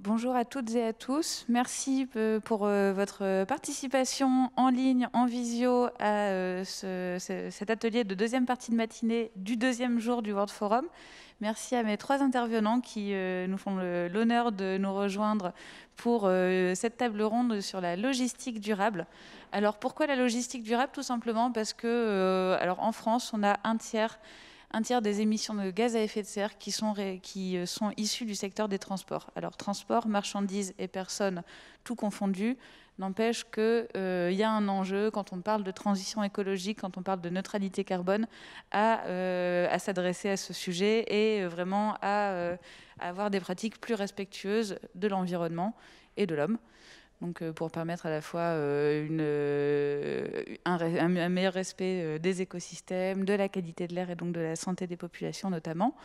Bonjour à toutes et à tous. Merci pour votre participation en ligne, en visio à cet atelier de deuxième partie de matinée du deuxième jour du World Forum. Merci à mes trois intervenants qui nous font l'honneur de nous rejoindre pour cette table ronde sur la logistique durable. Alors pourquoi la logistique durable? Tout simplement parce que alors en France, on a un tiers des émissions de gaz à effet de serre qui sont issues du secteur des transports. Alors, transport, marchandises et personnes, tout confondu, n'empêche qu'il y a un enjeu quand on parle de transition écologique, quand on parle de neutralité carbone, à s'adresser à ce sujet et vraiment à avoir des pratiques plus respectueuses de l'environnement et de l'homme. Donc, pour permettre à la fois un meilleur respect des écosystèmes, de la qualité de l'air et donc de la santé des populations notamment.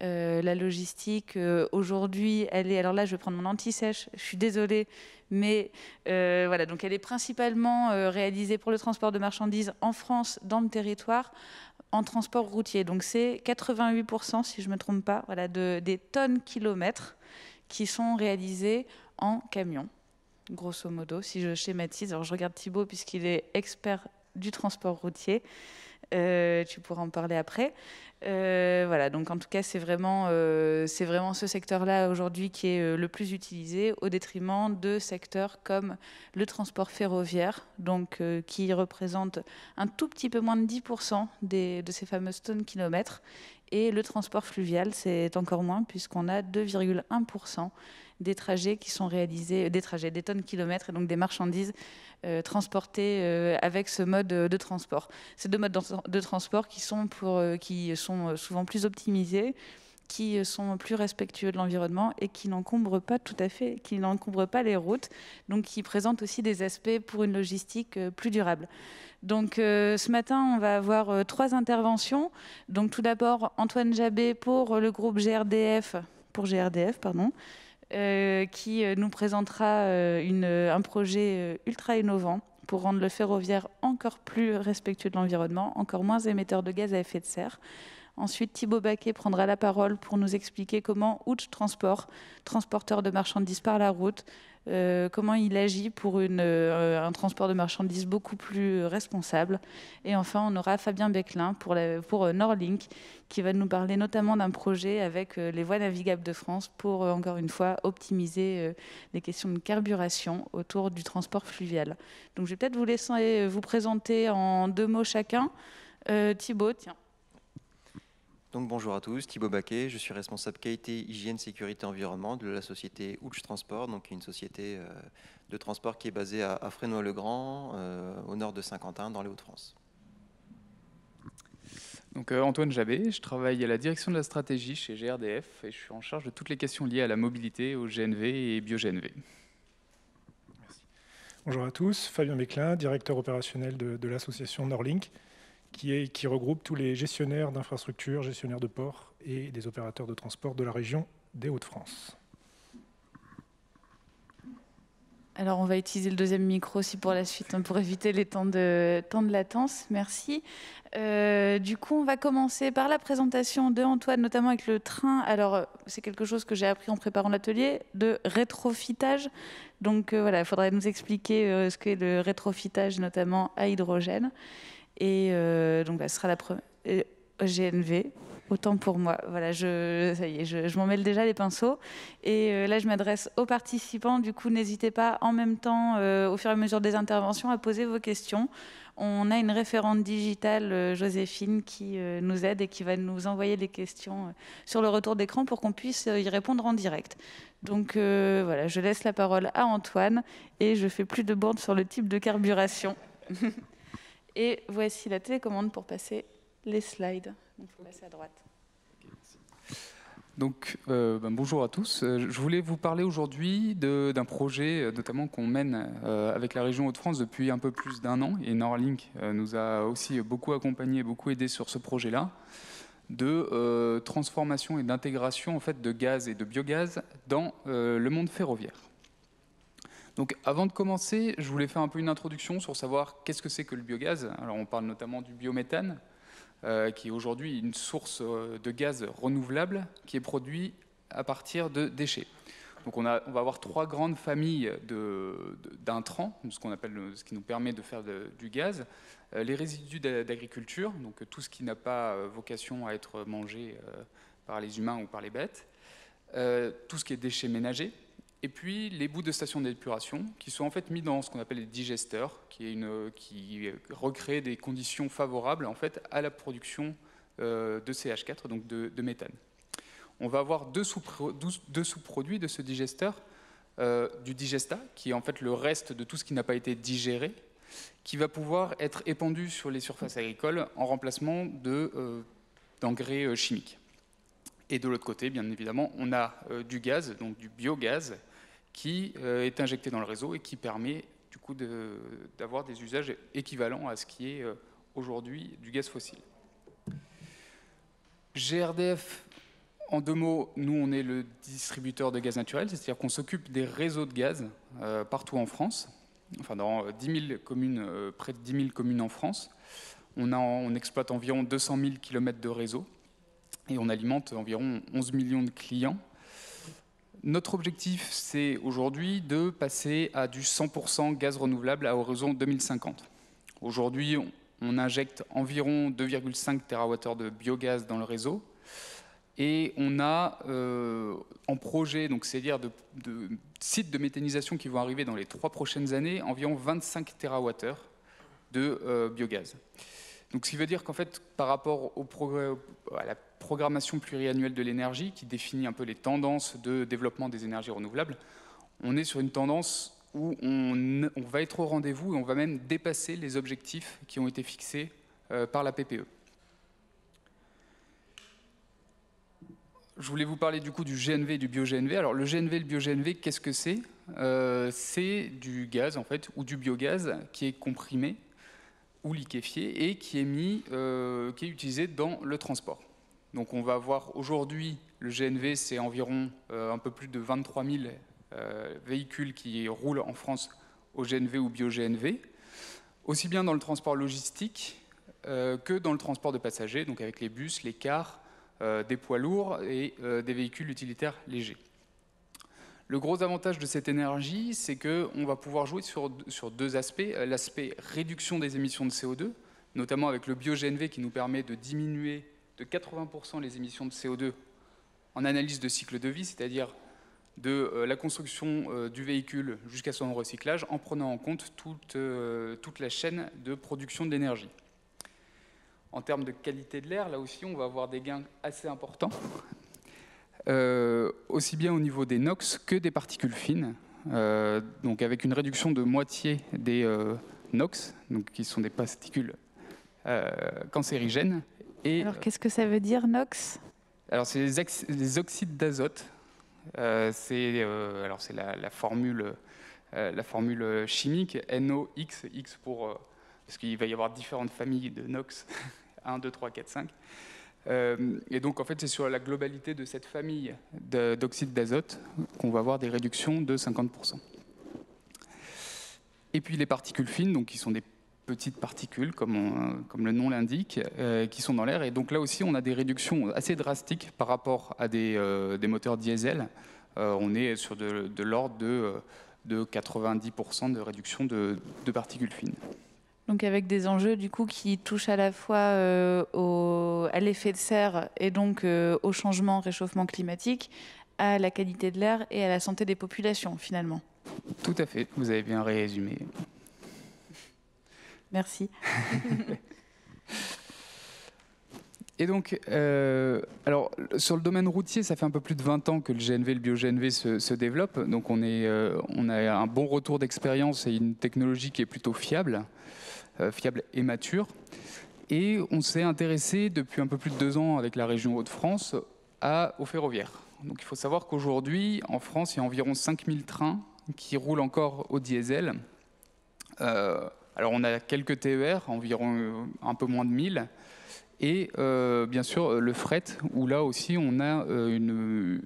La logistique, aujourd'hui, elle est... Alors là, je vais prendre mon anti-sèche, je suis désolée, mais voilà, donc elle est principalement réalisée pour le transport de marchandises en France, dans le territoire, en transport routier. Donc c'est 88%, si je ne me trompe pas, voilà, des tonnes kilomètres qui sont réalisées en camion. Grosso modo, si je schématise. Alors, je regarde Thibaut, puisqu'il est expert du transport routier. Tu pourras en parler après. Voilà, donc en tout cas, c'est vraiment ce secteur-là aujourd'hui qui est le plus utilisé, au détriment de secteurs comme le transport ferroviaire, donc qui représente un tout petit peu moins de 10% de ces fameuses tonnes kilomètres. Et le transport fluvial, c'est encore moins, puisqu'on a 2,1% des trajets qui sont réalisés, des tonnes kilomètres et donc des marchandises transportées avec ce mode de transport. Ces deux modes de transport qui sont souvent plus optimisés, qui sont plus respectueux de l'environnement et qui n'encombrent pas les routes, donc qui présentent aussi des aspects pour une logistique plus durable. Donc ce matin, on va avoir trois interventions. Donc tout d'abord, Antoine Jabé pour le groupe GRDF, qui nous présentera un projet ultra innovant pour rendre le ferroviaire encore plus respectueux de l'environnement, encore moins émetteur de gaz à effet de serre. Ensuite, Thibaut Baquet prendra la parole pour nous expliquer comment Ouch Transport, transporteur de marchandises par la route, comment il agit pour un transport de marchandises beaucoup plus responsable. Et enfin, on aura Fabien Beclin pour Norlink, qui va nous parler notamment d'un projet avec les voies navigables de France pour, encore une fois, optimiser les questions de carburation autour du transport fluvial. Donc, je vais peut-être vous laisser vous présenter en 2 mots chacun. Thibaut, tiens. Donc bonjour à tous, Thibaut Baquet, je suis responsable qualité, hygiène, sécurité, environnement de la société Ouch Transport, donc une société de transport qui est basée à Fresnoy-le-Grand, au nord de Saint-Quentin, dans les Hauts-de-France. Donc Antoine Jabé, je travaille à la direction de la stratégie chez GRDF et je suis en charge de toutes les questions liées à la mobilité, au GNV et bio-GNV. Merci. Bonjour à tous, Fabien Beclin, directeur opérationnel de l'association Norlink, qui regroupe tous les gestionnaires d'infrastructures, gestionnaires de ports et des opérateurs de transport de la région des Hauts-de-France. Alors, on va utiliser le deuxième micro aussi pour la suite, hein, pour éviter les temps de latence. Merci. Du coup, on va commencer par la présentation de Antoine, notamment avec le train. Alors, c'est quelque chose que j'ai appris en préparant l'atelier, de rétrofitage. Donc, voilà, il faudrait nous expliquer ce qu'est le rétrofitage, notamment à hydrogène. Et donc, ce sera la première... GNV, autant pour moi. Voilà, ça y est, je m'en mêle déjà les pinceaux. Et là, je m'adresse aux participants. Du coup, n'hésitez pas en même temps, au fur et à mesure des interventions, à poser vos questions. On a une référente digitale, Joséphine, qui nous aide et qui va nous envoyer les questions sur le retour d'écran pour qu'on puisse y répondre en direct. Donc voilà, je laisse la parole à Antoine et je fais plus de bornes sur le type de carburation. Et voici la télécommande pour passer les slides. Donc, il faut passer à droite. Donc, bonjour à tous. Je voulais vous parler aujourd'hui d'un projet, notamment qu'on mène avec la région Hauts-de-France depuis un peu plus d'1 an. Et Norlink nous a aussi beaucoup accompagnés, beaucoup aidés sur ce projet-là, de transformation et d'intégration en fait, de gaz et de biogaz dans le monde ferroviaire. Donc, avant de commencer, je voulais faire un peu une introduction sur savoir qu'est-ce que c'est que le biogaz. Alors, on parle notamment du biométhane, qui est aujourd'hui une source de gaz renouvelable qui est produit à partir de déchets. Donc on va avoir 3 grandes familles d'intrants, ce qui nous permet de faire du gaz. Les résidus d'agriculture, donc tout ce qui n'a pas vocation à être mangé par les humains ou par les bêtes. Tout ce qui est déchets ménagers. Et puis les bouts de stations d'épuration qui sont en fait mis dans ce qu'on appelle les digesteurs, qui recréent des conditions favorables en fait à la production de CH4, donc de méthane. On va avoir deux sous-produits de ce digesteur, du digesta, qui est en fait le reste de tout ce qui n'a pas été digéré, qui va pouvoir être épandu sur les surfaces agricoles en remplacement d'engrais chimiques. Et de l'autre côté, bien évidemment, on a du gaz, donc du biogaz, qui est injecté dans le réseau et qui permet du coup d'avoir des usages équivalents à ce qui est aujourd'hui du gaz fossile. GRDF, en 2 mots, nous on est le distributeur de gaz naturel, c'est-à-dire qu'on s'occupe des réseaux de gaz partout en France, enfin dans 10 000 communes, près de 10 000 communes en France. On exploite environ 200 000 km de réseau et on alimente environ 11 millions de clients. Notre objectif, c'est aujourd'hui de passer à du 100% gaz renouvelable à horizon 2050. Aujourd'hui, on injecte environ 2,5 TWh de biogaz dans le réseau. Et on a en projet, donc c'est-à-dire de sites de méthanisation qui vont arriver dans les 3 prochaines années, environ 25 TWh de biogaz. Donc ce qui veut dire qu'en fait, par rapport à la programmation pluriannuelle de l'énergie, qui définit un peu les tendances de développement des énergies renouvelables, on est sur une tendance où on va être au rendez-vous et on va même dépasser les objectifs qui ont été fixés par la PPE. Je voulais vous parler du coup du GNV et du bio-GNV. Alors le GNV et le bio-GNV, qu'est-ce que c'est ? C'est du gaz en fait, ou du biogaz qui est comprimé ou liquéfié et qui est utilisé dans le transport. Donc on va avoir aujourd'hui, le GNV, c'est environ un peu plus de 23 000 véhicules qui roulent en France au GNV ou bio-GNV, aussi bien dans le transport logistique que dans le transport de passagers, donc avec les bus, les cars, des poids lourds et des véhicules utilitaires légers. Le gros avantage de cette énergie, c'est qu'on va pouvoir jouer sur 2 aspects. L'aspect réduction des émissions de CO2, notamment avec le bio-GNV qui nous permet de diminuer de 80% les émissions de CO2 en analyse de cycle de vie, c'est-à-dire de la construction du véhicule jusqu'à son recyclage, en prenant en compte toute la chaîne de production de l'énergie. En termes de qualité de l'air, là aussi, on va avoir des gains assez importants, aussi bien au niveau des NOx que des particules fines, donc avec une réduction de moitié des NOx, donc qui sont des particules cancérigènes. Et, alors, qu'est-ce que ça veut dire, NOx ? Alors, c'est les oxydes d'azote. C'est la formule chimique, NOx, X pour... parce qu'il va y avoir différentes familles de NOx, 1, 2, 3, 4, 5. Et donc, en fait, c'est sur la globalité de cette famille d'oxyde d'azote qu'on va avoir des réductions de 50%. Et puis les particules fines, donc, qui sont des petites particules, comme le nom l'indique, qui sont dans l'air. Et donc là aussi, on a des réductions assez drastiques par rapport à des moteurs diesel. On est sur de l'ordre de 90% de réduction de particules fines. Donc avec des enjeux du coup qui touchent à la fois à l'effet de serre et donc au changement, réchauffement climatique, à la qualité de l'air et à la santé des populations finalement. Tout à fait, vous avez bien résumé. Merci. Et donc, alors, sur le domaine routier, ça fait un peu plus de 20 ans que le GNV et le bio-GNV se développent. Donc on a un bon retour d'expérience et une technologie qui est plutôt fiable et mature. Et on s'est intéressé depuis un peu plus de 2 ans avec la région Hauts-de-France au ferroviaire. Donc il faut savoir qu'aujourd'hui, en France, il y a environ 5000 trains qui roulent encore au diesel. Alors on a quelques TER, environ un peu moins de 1000. Et bien sûr le fret, où là aussi on a une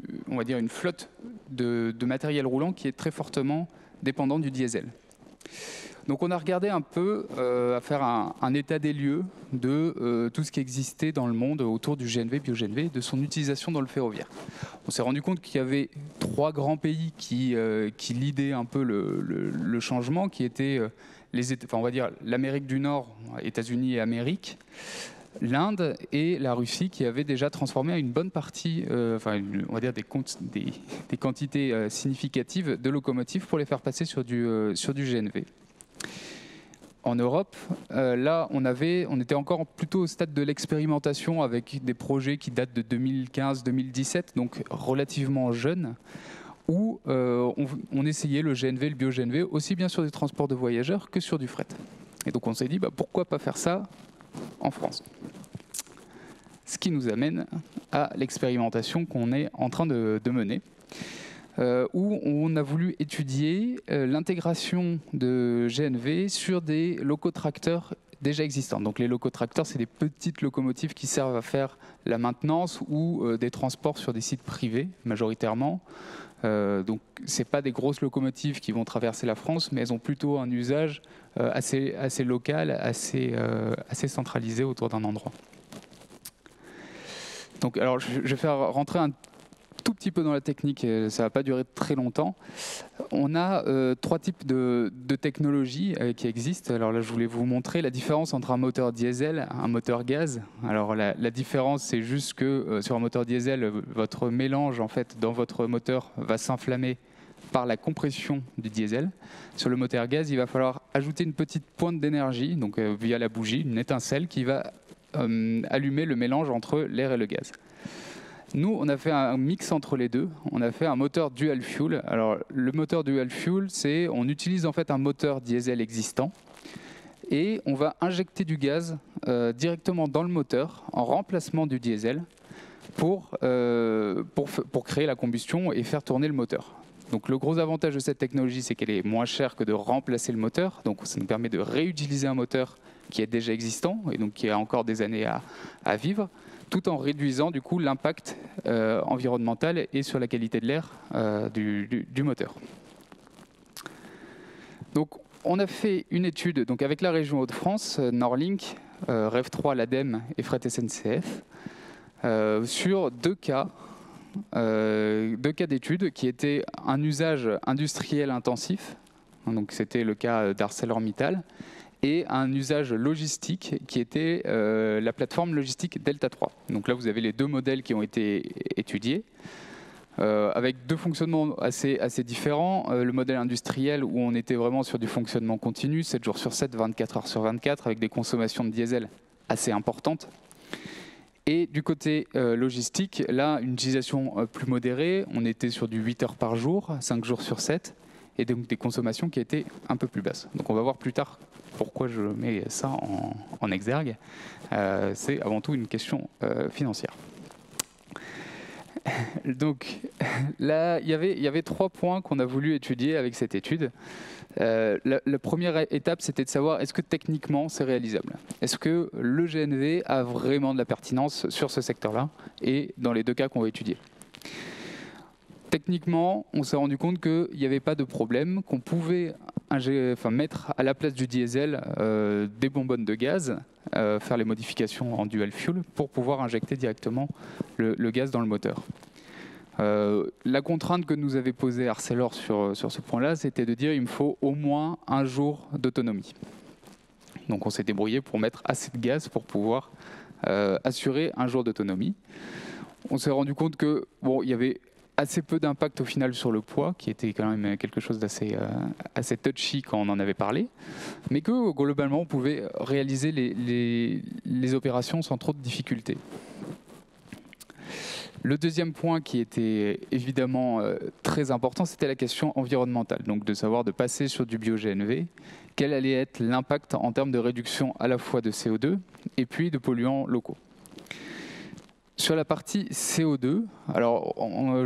flotte de matériel roulant qui est très fortement dépendant du diesel. Donc on a regardé un peu à faire un état des lieux de tout ce qui existait dans le monde autour du GNV, bio-GNV, de son utilisation dans le ferroviaire. On s'est rendu compte qu'il y avait 3 grands pays qui leadaient un peu le changement, qui étaient on va dire l'Amérique du Nord, États-Unis et Amérique, l'Inde et la Russie, qui avaient déjà transformé une bonne partie, on va dire des quantités significatives de locomotives pour les faire passer sur du GNV. En Europe, là, on était encore plutôt au stade de l'expérimentation avec des projets qui datent de 2015-2017, donc relativement jeunes, où on essayait le GNV, le bio-GNV, aussi bien sur des transports de voyageurs que sur du fret. Et donc on s'est dit, pourquoi pas faire ça en France? Ce qui nous amène à l'expérimentation qu'on est en train de mener, où on a voulu étudier l'intégration de GNV sur des locotracteurs déjà existants. Donc les locotracteurs, c'est des petites locomotives qui servent à faire la maintenance ou des transports sur des sites privés, majoritairement. Donc ce n'est pas des grosses locomotives qui vont traverser la France, mais elles ont plutôt un usage assez local, assez centralisé autour d'un endroit. Donc, alors, je vais faire rentrer un tout petit peu dans la technique, ça ne va pas durer très longtemps. On a 3 types de technologies qui existent. Alors là, je voulais vous montrer la différence entre un moteur diesel et un moteur gaz. Alors la différence, c'est juste que sur un moteur diesel, votre mélange en fait, dans votre moteur va s'inflammer par la compression du diesel. Sur le moteur gaz, il va falloir ajouter une petite pointe d'énergie, donc via la bougie, une étincelle qui va allumer le mélange entre l'air et le gaz. Nous, on a fait un mix entre les deux. On a fait un moteur dual fuel. Alors, le moteur dual fuel, c'est on utilise en fait un moteur diesel existant et on va injecter du gaz directement dans le moteur en remplacement du diesel pour créer la combustion et faire tourner le moteur. Donc, le gros avantage de cette technologie, c'est qu'elle est moins chère que de remplacer le moteur. Donc, ça nous permet de réutiliser un moteur qui est déjà existant et donc qui a encore des années à vivre, tout en réduisant du coup l'impact environnemental et sur la qualité de l'air du moteur. Donc on a fait une étude donc, avec la région Hauts-de-France, Norlink, REV 3, l'ADEME et Fret SNCF, sur 2 cas d'études qui étaient un usage industriel intensif, donc c'était le cas d'ArcelorMittal, et un usage logistique qui était la plateforme logistique Delta 3. Donc là, vous avez les 2 modèles qui ont été étudiés, avec 2 fonctionnements assez différents. Le modèle industriel, où on était vraiment sur du fonctionnement continu, 7 jours sur 7, 24 heures sur 24, avec des consommations de diesel assez importantes. Et du côté logistique, là, une utilisation plus modérée, on était sur du 8 heures par jour, 5 jours sur 7, et donc des consommations qui étaient un peu plus basses. Donc on va voir plus tard pourquoi je mets ça en exergue. C'est avant tout une question financière. Donc là, il y avait 3 points qu'on a voulu étudier avec cette étude. La première étape, c'était de savoir est-ce que techniquement c'est réalisable? Est-ce que le GNV a vraiment de la pertinence sur ce secteur-là et dans les 2 cas qu'on va étudier? Techniquement, on s'est rendu compte qu'il n'y avait pas de problème, qu'on pouvait mettre à la place du diesel des bonbonnes de gaz, faire les modifications en dual fuel pour pouvoir injecter directement le gaz dans le moteur. La contrainte que nous avait posée Arcelor sur ce point-là, c'était de dire qu'il me faut au moins 1 jour d'autonomie. Donc on s'est débrouillé pour mettre assez de gaz pour pouvoir assurer 1 jour d'autonomie. On s'est rendu compte que il y avait assez peu d'impact au final sur le poids, qui était quand même quelque chose d'assez touchy quand on en avait parlé, mais que globalement on pouvait réaliser les opérations sans trop de difficultés. Le deuxième point qui était évidemment très important, c'était la question environnementale, donc de savoir de passer sur du bio-GNV, quel allait être l'impact en termes de réduction à la fois de CO2 et puis de polluants locaux. Sur la partie CO2, alors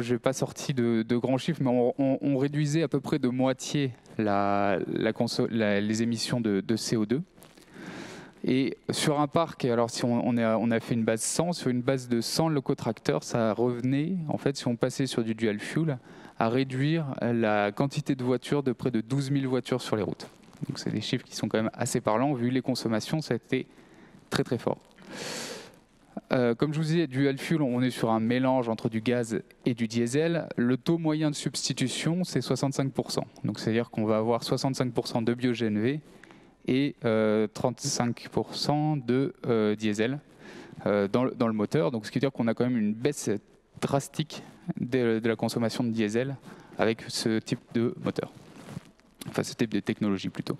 je n'ai pas sorti de grands chiffres, mais on réduisait à peu près de moitié les émissions de CO2. Et sur un parc, alors si on a fait une base 100, sur une base de 100 locotracteurs, ça revenait, en fait, si on passait sur du dual fuel, à réduire la quantité de voitures de près de 12 000 voitures sur les routes. Donc c'est des chiffres qui sont quand même assez parlants. Vu les consommations, ça a été très très fort. Comme je vous disais, dual fuel, on est sur un mélange entre du gaz et du diesel. Le taux moyen de substitution, c'est 65%. Donc c'est-à-dire qu'on va avoir 65% de bio-GNV et 35% de diesel dans le moteur. Donc ce qui veut dire qu'on a quand même une baisse drastique de la consommation de diesel avec ce type de moteur. Enfin, ce type de technologie plutôt.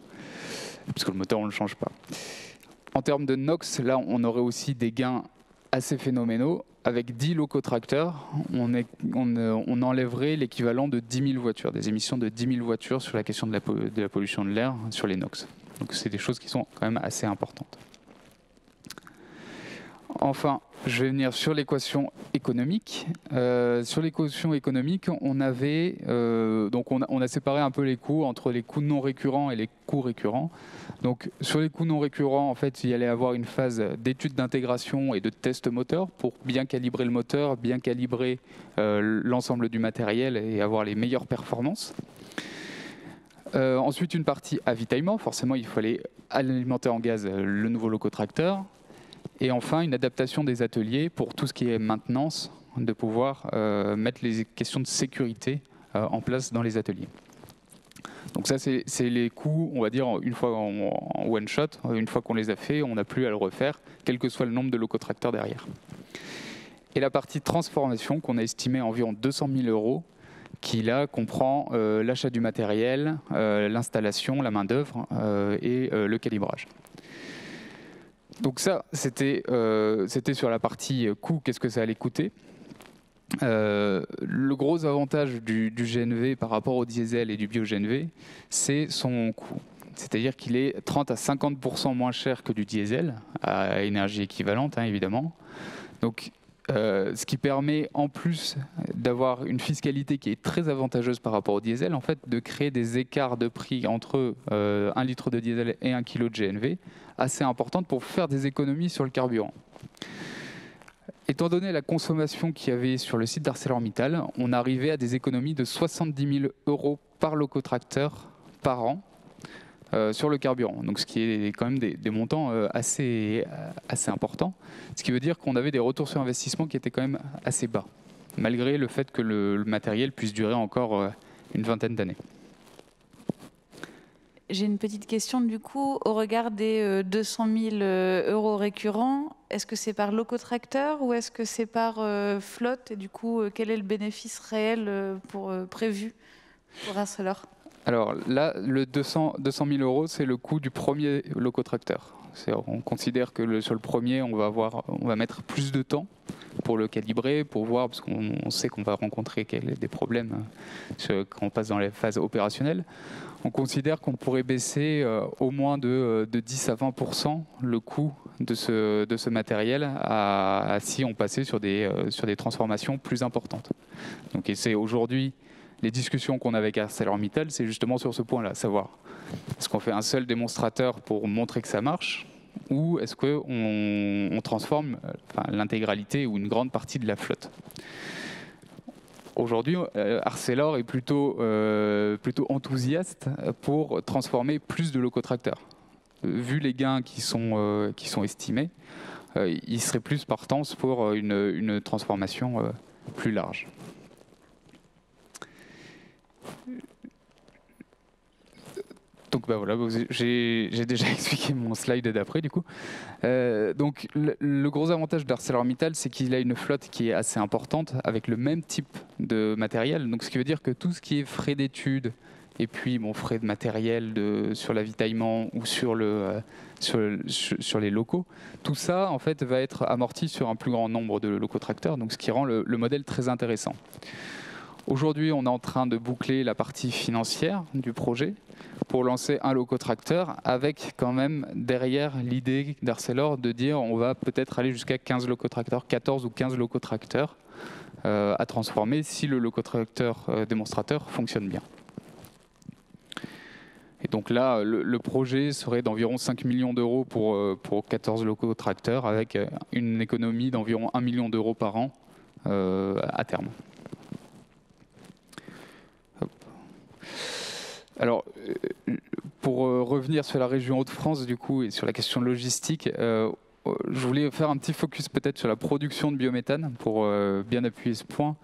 Parce que le moteur, on ne le change pas. En termes de NOx, là, on aurait aussi des gains assez phénoménaux. Avec 10 locotracteurs, on enlèverait l'équivalent de 10 000 voitures, des émissions de 10 000 voitures sur la question de la pollution de l'air, sur les NOx. Donc c'est des choses qui sont quand même assez importantes. Enfin, je vais venir sur l'équation économique. Sur l'équation économique, on a séparé un peu les coûts entre les coûts non récurrents et les coûts récurrents. Donc, sur les coûts non récurrents, en fait, il y allait avoir une phase d'étude d'intégration et de test moteur pour bien calibrer le moteur, bien calibrer l'ensemble du matériel et avoir les meilleures performances. Ensuite, une partie avitaillement. Forcément, il fallait alimenter en gaz le nouveau locotracteur. Et enfin, une adaptation des ateliers pour tout ce qui est maintenance, de pouvoir mettre les questions de sécurité en place dans les ateliers. Donc ça, c'est les coûts, on va dire, une fois en one shot, une fois qu'on les a fait, on n'a plus à le refaire, quel que soit le nombre de locotracteurs derrière. Et la partie transformation, qu'on a estimée à environ 200 000 €, qui là comprend l'achat du matériel, l'installation, la main-d'œuvre et le calibrage. Donc ça, c'était sur la partie coût, qu'est-ce que ça allait coûter. Le gros avantage du GNV par rapport au diesel et du bio-GNV, c'est son coût. C'est-à-dire qu'il est 30 à 50% moins cher que du diesel, à énergie équivalente, hein, évidemment. Donc, ce qui permet, en plus d'avoir une fiscalité qui est très avantageuse par rapport au diesel, en fait, de créer des écarts de prix entre 1 litre de diesel et 1 kg de GNV, assez importantes pour faire des économies sur le carburant. Étant donné la consommation qu'il y avait sur le site d'ArcelorMittal, on arrivait à des économies de 70 000 € par locotracteur par an sur le carburant. Donc ce qui est quand même des montants assez importants. Ce qui veut dire qu'on avait des retours sur investissement qui étaient quand même assez bas, malgré le fait que le matériel puisse durer encore une vingtaine d'années. J'ai une petite question du coup, au regard des 200 000 € récurrents, est-ce que c'est par locotracteur ou est-ce que c'est par flotte? Et du coup, quel est le bénéfice réel prévu pour Arcelor? Alors là, le 200 000 €, c'est le coût du premier locotracteur. On considère que sur le premier, on va mettre plus de temps pour le calibrer, pour voir, parce qu'on sait qu'on va rencontrer des problèmes quand on passe dans les phases opérationnelles. On considère qu'on pourrait baisser au moins de 10 à 20% le coût de ce matériel si on passait sur des transformations plus importantes. Donc, et c'est aujourd'hui les discussions qu'on a avec ArcelorMittal, c'est justement sur ce point-là, savoir est-ce qu'on fait un seul démonstrateur pour montrer que ça marche, ou est-ce qu'on transforme l'intégralité ou une grande partie de la flotte. Aujourd'hui, Arcelor est plutôt enthousiaste pour transformer plus de locotracteurs. Vu les gains qui sont estimés, il serait plus partant pour une transformation plus large. Donc voilà, j'ai déjà expliqué mon slide d'après du coup. Donc le gros avantage d'ArcelorMittal, c'est qu'il a une flotte qui est assez importante avec le même type de matériel. Donc ce qui veut dire que tout ce qui est frais d'études et puis frais de matériel sur l'avitaillement ou sur les locaux, tout ça en fait va être amorti sur un plus grand nombre de locotracteurs. Donc ce qui rend le modèle très intéressant. Aujourd'hui, on est en train de boucler la partie financière du projet pour lancer un locotracteur avec quand même derrière l'idée d'Arcelor de dire on va peut-être aller jusqu'à 15 locotracteurs, 14 ou 15 locotracteurs à transformer si le locotracteur démonstrateur fonctionne bien. Et donc là, le projet serait d'environ 5 millions € pour 14 locotracteurs avec une économie d'environ 1 million € par an à terme. Alors, pour revenir sur la région Hauts-de-France du coup et sur la question logistique, je voulais faire un petit focus peut-être sur la production de biométhane pour bien appuyer ce point,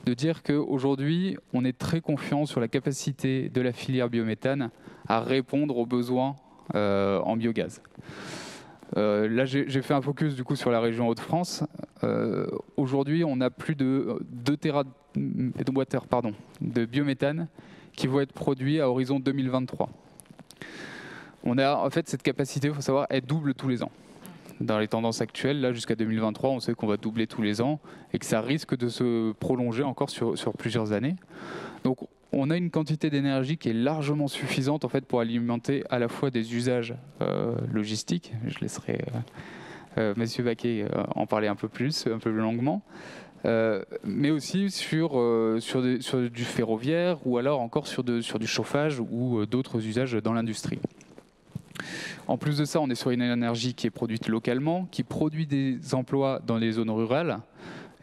de dire qu'aujourd'hui on est très confiant sur la capacité de la filière biométhane à répondre aux besoins en biogaz. Là, j'ai fait un focus du coup sur la région Hauts-de-France. Aujourd'hui, on a plus de 2 TWh de biométhane qui vont être produits à horizon 2023. On a en fait cette capacité, il faut savoir, elle double tous les ans. Dans les tendances actuelles, là jusqu'à 2023, on sait qu'on va doubler tous les ans et que ça risque de se prolonger encore sur plusieurs années. Donc, on a une quantité d'énergie qui est largement suffisante en fait pour alimenter à la fois des usages logistiques. Je laisserai Monsieur Baquet en parler un peu plus longuement, mais aussi sur du ferroviaire ou alors encore sur du chauffage ou d'autres usages dans l'industrie. En plus de ça, on est sur une énergie qui est produite localement, qui produit des emplois dans les zones rurales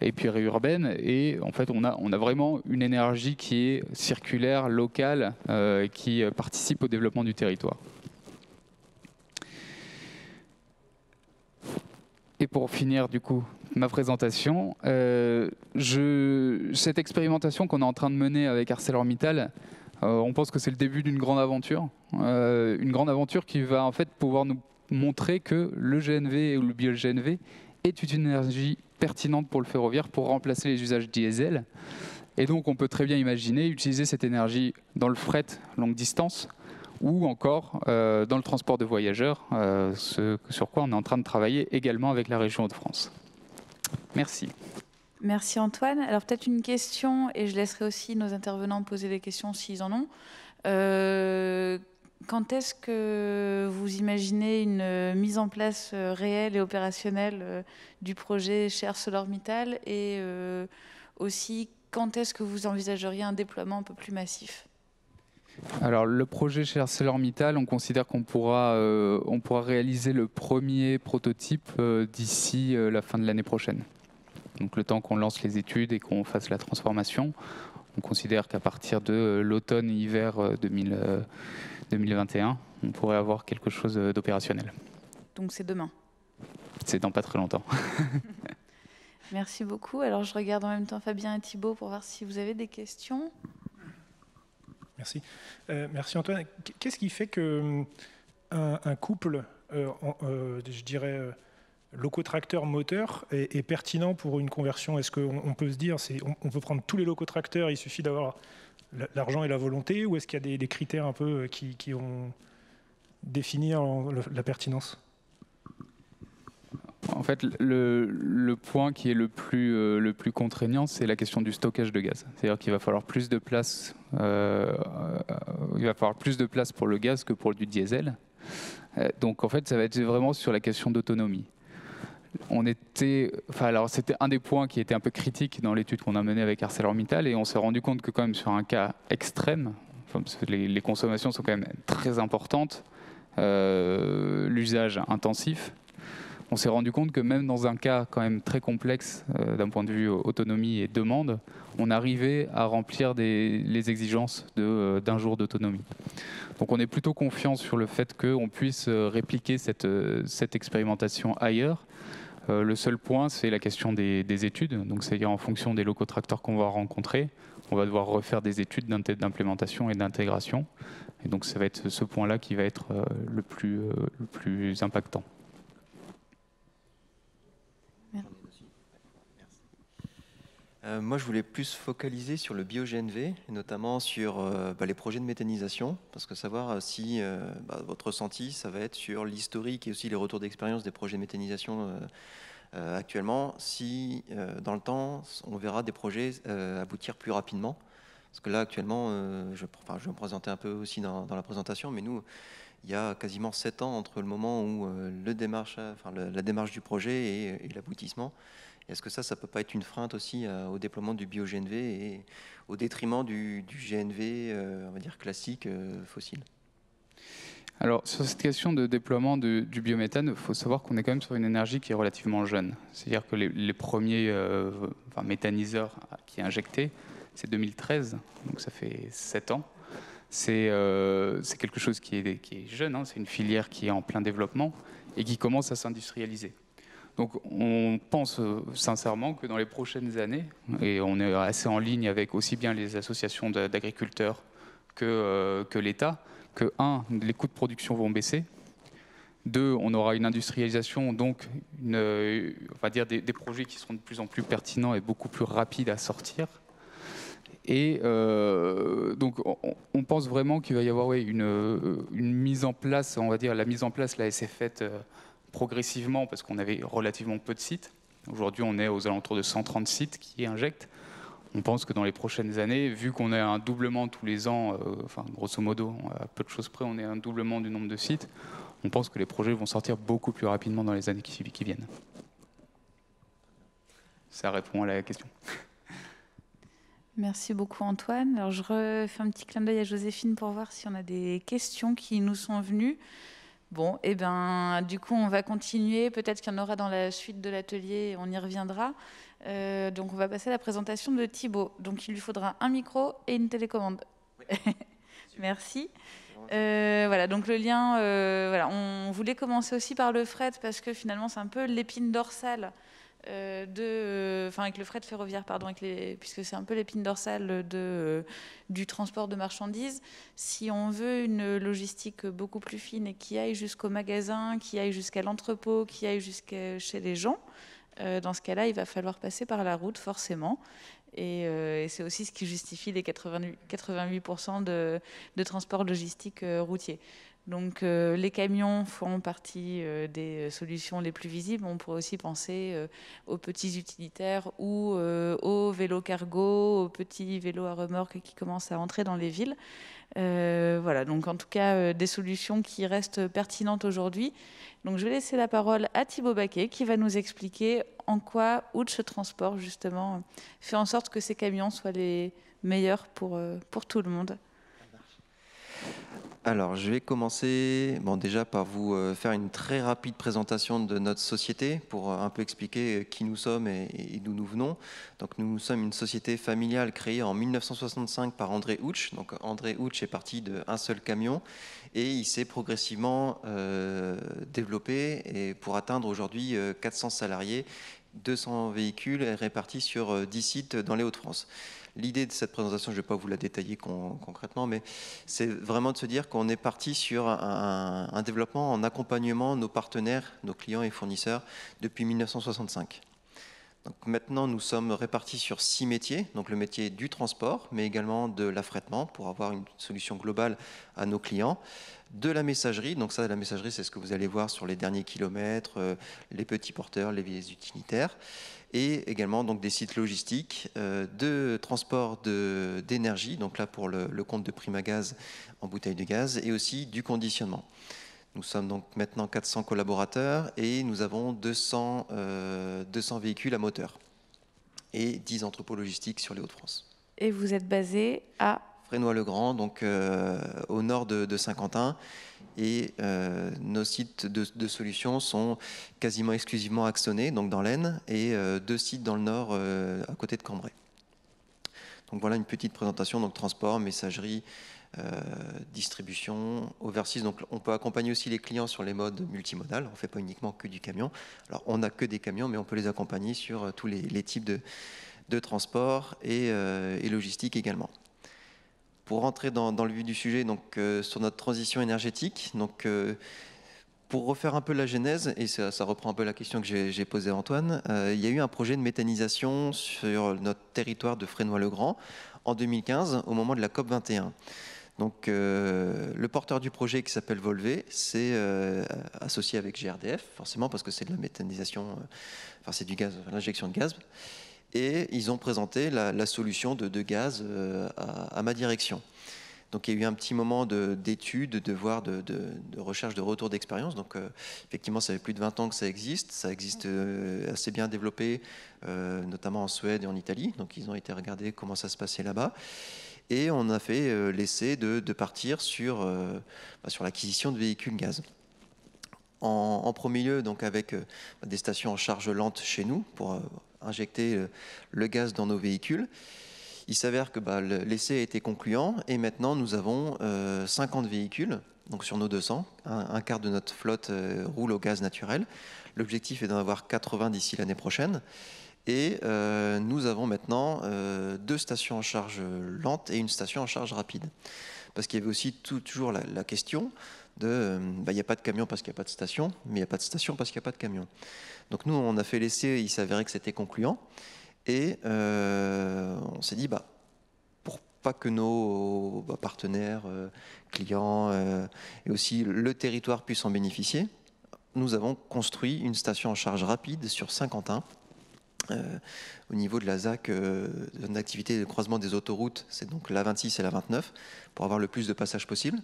et puis urbaines. Et en fait, on a vraiment une énergie qui est circulaire, locale, qui participe au développement du territoire. Et pour finir, du coup, ma présentation, cette expérimentation qu'on est en train de mener avec ArcelorMittal, on pense que c'est le début d'une grande aventure qui va en fait pouvoir nous montrer que le GNV ou le bio-GNV est une énergie pertinente pour le ferroviaire pour remplacer les usages diesel. Et donc on peut très bien imaginer utiliser cette énergie dans le fret longue distance ou encore dans le transport de voyageurs, ce sur quoi on est en train de travailler également avec la région Hauts-de-France. Merci. Merci Antoine. Alors peut-être une question, et je laisserai aussi nos intervenants poser des questions s'ils en ont. Quand est-ce que vous imaginez une mise en place réelle et opérationnelle du projet chez ArcelorMittal, et aussi quand est-ce que vous envisageriez un déploiement un peu plus massif? Alors le projet chez ArcelorMittal, on considère qu'on pourra réaliser le premier prototype d'ici la fin de l'année prochaine. Donc le temps qu'on lance les études et qu'on fasse la transformation, on considère qu'à partir de l'automne-hiver 2021, on pourrait avoir quelque chose d'opérationnel. Donc c'est demain? C'est dans pas très longtemps. Merci beaucoup. Alors je regarde en même temps Fabien et Thibault pour voir si vous avez des questions. Merci. Merci Antoine. Qu'est-ce qui fait qu'un couple, je dirais, locotracteur-moteur est pertinent pour une conversion? Est-ce qu'on peut se dire, on peut prendre tous les locotracteurs, il suffit d'avoir l'argent et la volonté, ou est-ce qu'il y a des critères un peu qui ont défini la pertinence? En fait, le point qui est le plus contraignant, c'est la question du stockage de gaz. C'est-à-dire qu'il va falloir plus de place. Il va falloir plus de place pour le gaz que pour du diesel. Donc, en fait, ça va être vraiment sur la question d'autonomie. C'était un des points qui était un peu critique dans l'étude qu'on a menée avec ArcelorMittal, et on s'est rendu compte que quand même sur un cas extrême, parce que les consommations sont quand même très importantes, l'usage intensif. On s'est rendu compte que même dans un cas quand même très complexe d'un point de vue autonomie et demande, on arrivait à remplir les exigences d'un jour d'autonomie. Donc on est plutôt confiant sur le fait qu'on puisse répliquer cette expérimentation ailleurs. Le seul point, c'est la question des études. Donc c'est-à-dire en fonction des locotracteurs qu'on va rencontrer, on va devoir refaire des études d'implémentation et d'intégration. Et donc ça va être ce point-là qui va être le plus impactant. Moi, je voulais plus focaliser sur le bio-GNV, et notamment sur les projets de méthanisation, parce que savoir si votre ressenti, ça va être sur l'historique et aussi les retours d'expérience des projets de méthanisation actuellement, si dans le temps, on verra des projets aboutir plus rapidement. Parce que là, actuellement, je vais me présenter un peu aussi dans la présentation, mais nous, il y a quasiment 7 ans entre le moment où la démarche du projet et l'aboutissement. Est-ce que ça ne peut pas être une freinte aussi au déploiement du bio-GNV et au détriment du GNV, on va dire classique, fossile? Alors, sur cette question de déploiement du biométhane, il faut savoir qu'on est quand même sur une énergie qui est relativement jeune. C'est-à-dire que les premiers méthaniseurs qui est injecté, c'est 2013, donc ça fait 7 ans. C'est quelque chose qui est jeune, hein, c'est une filière qui est en plein développement et qui commence à s'industrialiser. Donc on pense sincèrement que dans les prochaines années, et on est assez en ligne avec aussi bien les associations d'agriculteurs que l'État, que les coûts de production vont baisser, 2, on aura une industrialisation, donc on va dire des projets qui seront de plus en plus pertinents et beaucoup plus rapides à sortir. Et donc on pense vraiment qu'il va y avoir une mise en place, on va dire la mise en place là, elle s'est faite progressivement parce qu'on avait relativement peu de sites. Aujourd'hui, on est aux alentours de 130 sites qui injectent. On pense que dans les prochaines années, vu qu'on a un doublement tous les ans, enfin grosso modo, à peu de choses près, on est un doublement du nombre de sites, on pense que les projets vont sortir beaucoup plus rapidement dans les années qui viennent. Ça répond à la question. Merci beaucoup Antoine. Alors je refais un petit clin d'œil à Joséphine pour voir si on a des questions qui nous sont venues. Bon, et ben du coup on va continuer. Peut-être qu'il y en aura dans la suite de l'atelier, on y reviendra. Donc on va passer à la présentation de Thibaut. Donc il lui faudra un micro et une télécommande. Oui. Merci. Voilà, donc le lien, voilà, on voulait commencer aussi par le fret parce que finalement c'est un peu l'épine dorsale avec le fret ferroviaire, pardon, puisque c'est un peu l'épine dorsale du transport de marchandises. Si on veut une logistique beaucoup plus fine et qui aille jusqu'au magasin, qui aille jusqu'à l'entrepôt, qui aille jusqu'à chez les gens, dans ce cas-là, il va falloir passer par la route, forcément. Et c'est aussi ce qui justifie les 88% de transport logistique routier. Donc les camions font partie des solutions les plus visibles. On pourrait aussi penser aux petits utilitaires ou aux vélos cargo, aux petits vélos à remorque qui commencent à entrer dans les villes. Voilà, donc en tout cas des solutions qui restent pertinentes aujourd'hui. Donc je vais laisser la parole à Thibaut Baquet qui va nous expliquer en quoi Ouch Transport justement fait en sorte que ces camions soient les meilleurs pour tout le monde. Alors, je vais commencer déjà par vous faire une très rapide présentation de notre société pour un peu expliquer qui nous sommes et d'où nous venons. Donc, nous sommes une société familiale créée en 1965 par André Ouch. Donc, André Ouch est parti d'un seul camion et il s'est progressivement développé et pour atteindre aujourd'hui 400 salariés, 200 véhicules répartis sur 10 sites dans les Hauts-de-France. L'idée de cette présentation, je ne vais pas vous la détailler concrètement, mais c'est vraiment de se dire qu'on est parti sur un développement en accompagnement nos partenaires, nos clients et fournisseurs depuis 1965. Donc maintenant, nous sommes répartis sur 6 métiers, donc le métier du transport, mais également de l'affrètement pour avoir une solution globale à nos clients, de la messagerie, donc ça, la messagerie, c'est ce que vous allez voir sur les derniers kilomètres, les petits porteurs, les utilitaires, et également donc des sites logistiques, de transport d'énergie, donc là pour le compte de Primagaz en bouteille de gaz, et aussi du conditionnement. Nous sommes donc maintenant 400 collaborateurs et nous avons 200 véhicules à moteur et 10 entrepôts logistiques sur les Hauts-de-France. Et vous êtes basé à Fresnoy-le-Grand, donc au nord de Saint-Quentin. Et nos sites de solutions sont quasiment exclusivement axonnés, donc dans l'Aisne, et 2 sites dans le nord, à côté de Cambrai. Donc voilà une petite présentation, donc transport, messagerie, distribution, overseas. Donc on peut accompagner aussi les clients sur les modes multimodal. On ne fait pas uniquement que du camion. Alors on n'a que des camions, mais on peut les accompagner sur tous les types de transport et logistique également. Pour rentrer dans le vif du sujet, donc sur notre transition énergétique, donc pour refaire un peu la genèse, et ça reprend un peu la question que j'ai posée à Antoine, il y a eu un projet de méthanisation sur notre territoire de Fresnoy-le-Grand en 2015, au moment de la COP 21. Donc le porteur du projet qui s'appelle Volvé, c'est associé avec GRDF, forcément parce que c'est de la méthanisation, enfin c'est du gaz, l'injection de gaz. Et ils ont présenté la solution de gaz à ma direction. Donc il y a eu un petit moment d'étude, de recherche, de retour d'expérience. Donc effectivement, ça fait plus de 20 ans que ça existe. Ça existe assez bien développé, notamment en Suède et en Italie. Donc ils ont été regarder comment ça se passait là-bas. Et on a fait l'essai de partir sur l'acquisition de véhicules gaz. En premier lieu, donc avec des stations en charge lente chez nous pour injecter le gaz dans nos véhicules. Il s'avère que l'essai a été concluant et maintenant nous avons 50 véhicules donc sur nos 200. Un quart de notre flotte roule au gaz naturel. L'objectif est d'en avoir 80 d'ici l'année prochaine. Et nous avons maintenant 2 stations en charge lente et une station en charge rapide. Parce qu'il y avait aussi toujours la question de il n'y a pas de camion parce qu'il n'y a pas de station, mais il n'y a pas de station parce qu'il n'y a pas de camion. Donc nous, on a fait l'essai, il s'avérait que c'était concluant. Et on s'est dit, pour pas que nos partenaires, clients et aussi le territoire puissent en bénéficier, nous avons construit une station en charge rapide sur Saint-Quentin. Au niveau de la ZAC, une activité de croisement des autoroutes, c'est donc la 26 et la 29, pour avoir le plus de passages possible.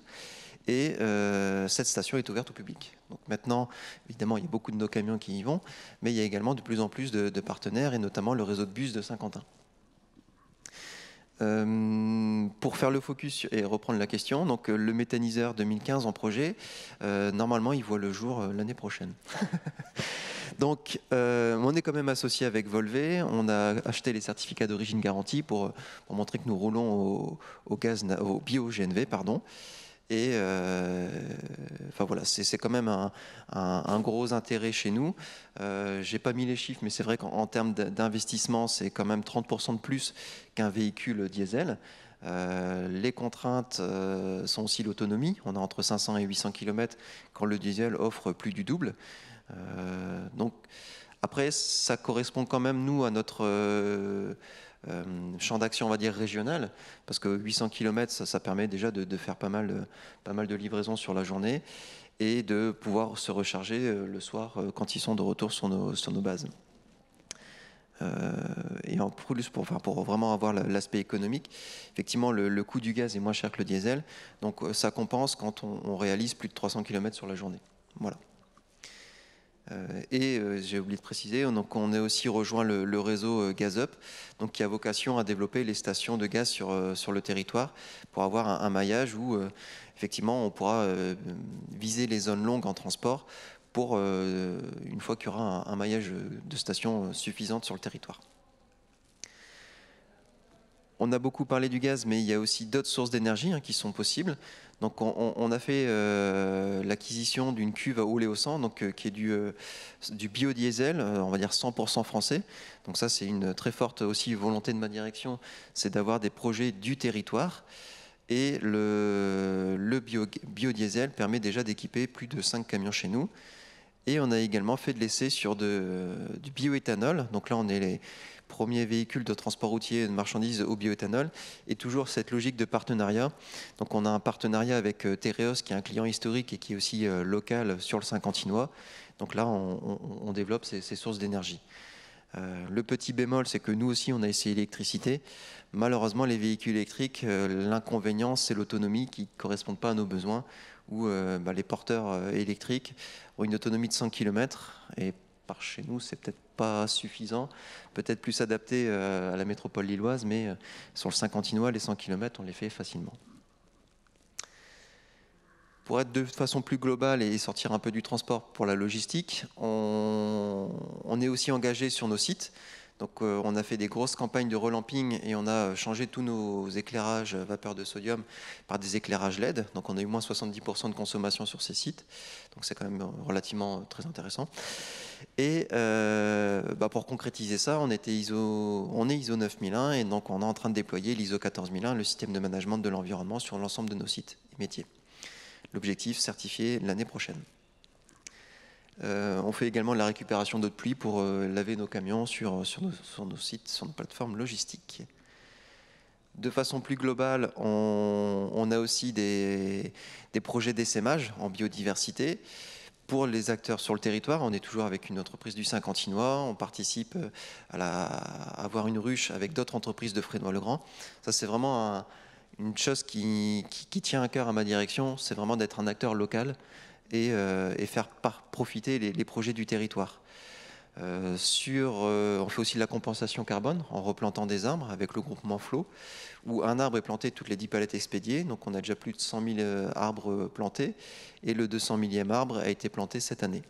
Et cette station est ouverte au public. Donc maintenant, évidemment, il y a beaucoup de nos camions qui y vont, mais il y a également de plus en plus de partenaires, et notamment le réseau de bus de Saint-Quentin. Pour faire le focus et reprendre la question, donc le méthaniseur 2015 en projet, normalement, il voit le jour l'année prochaine. Donc, on est quand même associé avec Volvé. On a acheté les certificats d'origine garantie pour montrer que nous roulons au bio-GNV, pardon. Et enfin voilà, c'est quand même un gros intérêt chez nous. J'ai pas mis les chiffres, mais c'est vrai qu'en termes d'investissement, c'est quand même 30% de plus qu'un véhicule diesel. Les contraintes sont aussi l'autonomie. On a entre 500 et 800 km quand le diesel offre plus du double. Donc après, ça correspond quand même, nous, à notre champ d'action, on va dire, régional, parce que 800 km, ça permet déjà de faire pas mal de livraisons sur la journée et de pouvoir se recharger le soir quand ils sont de retour sur nos bases. Et en plus, pour vraiment avoir l'aspect économique, effectivement, le coût du gaz est moins cher que le diesel, donc ça compense quand on réalise plus de 300 km sur la journée. Voilà. Et j'ai oublié de préciser, donc on a aussi rejoint le réseau GazUp, donc qui a vocation à développer les stations de gaz sur le territoire pour avoir un maillage où effectivement on pourra viser les zones longues en transport pour une fois qu'il y aura un maillage de stations suffisante sur le territoire. On a beaucoup parlé du gaz, mais il y a aussi d'autres sources d'énergie qui sont possibles. Donc on a fait l'acquisition d'une cuve à Oléosan, donc qui est du biodiesel, on va dire 100% français. Donc ça, c'est une très forte aussi volonté de ma direction, c'est d'avoir des projets du territoire. Et le biodiesel permet déjà d'équiper plus de 5 camions chez nous. Et on a également fait de l'essai sur du bioéthanol. Donc là, on est les premiers véhicules de transport routier de marchandises au bioéthanol. Et toujours cette logique de partenariat. Donc on a un partenariat avec Tereos, qui est un client historique et qui est aussi local sur le Saint-Quentinois. Donc là, on développe ces sources d'énergie. Le petit bémol, c'est que nous aussi, on a essayé l'électricité. Malheureusement, les véhicules électriques, l'inconvénient, c'est l'autonomie qui ne correspond pas à nos besoins, où les porteurs électriques ont une autonomie de 100 km, et par chez nous, c'est peut-être pas suffisant, peut-être plus adapté à la métropole lilloise, mais sur le Saint-Quentinois, les 100 km, on les fait facilement. Pour être de façon plus globale et sortir un peu du transport pour la logistique, on est aussi engagé sur nos sites. Donc on a fait des grosses campagnes de relamping et on a changé tous nos éclairages vapeur de sodium par des éclairages LED. Donc on a eu moins 70% de consommation sur ces sites. Donc c'est quand même relativement très intéressant. Et pour concrétiser ça, on est ISO 9001 et donc on est en train de déployer l'ISO 14001, le système de management de l'environnement sur l'ensemble de nos sites et métiers. L'objectif, certifié l'année prochaine. On fait également de la récupération d'eau de pluie pour laver nos camions sur nos sites, sur nos plateformes logistiques. De façon plus globale, on a aussi des projets d'essaimage en biodiversité. Pour les acteurs sur le territoire, on est toujours avec une entreprise du Saint-Quentinois, on participe à avoir une ruche avec d'autres entreprises de Fresnoy-le-Grand. Ça, c'est vraiment une chose qui tient à cœur à ma direction, c'est vraiment d'être un acteur local et faire profiter les projets du territoire. On fait aussi de la compensation carbone en replantant des arbres avec le groupement Flow, où un arbre est planté toutes les 10 palettes expédiées, donc on a déjà plus de 100 000 arbres plantés, et le 200 millième arbre a été planté cette année.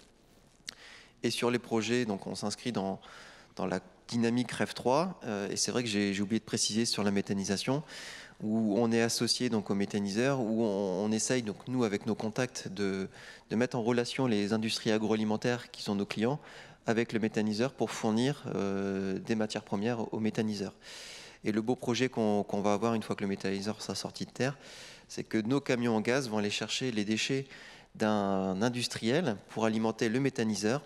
Et sur les projets, donc on s'inscrit dans la dynamique REV 3, et c'est vrai que j'ai oublié de préciser sur la méthanisation, où on est associé donc au méthaniseur, où on essaye, donc nous avec nos contacts, de mettre en relation les industries agroalimentaires qui sont nos clients avec le méthaniseur pour fournir des matières premières aux méthaniseurs. Et le beau projet qu'on va avoir une fois que le méthaniseur sera sorti de terre, c'est que nos camions en gaz vont aller chercher les déchets d'un industriel pour alimenter le méthaniseur,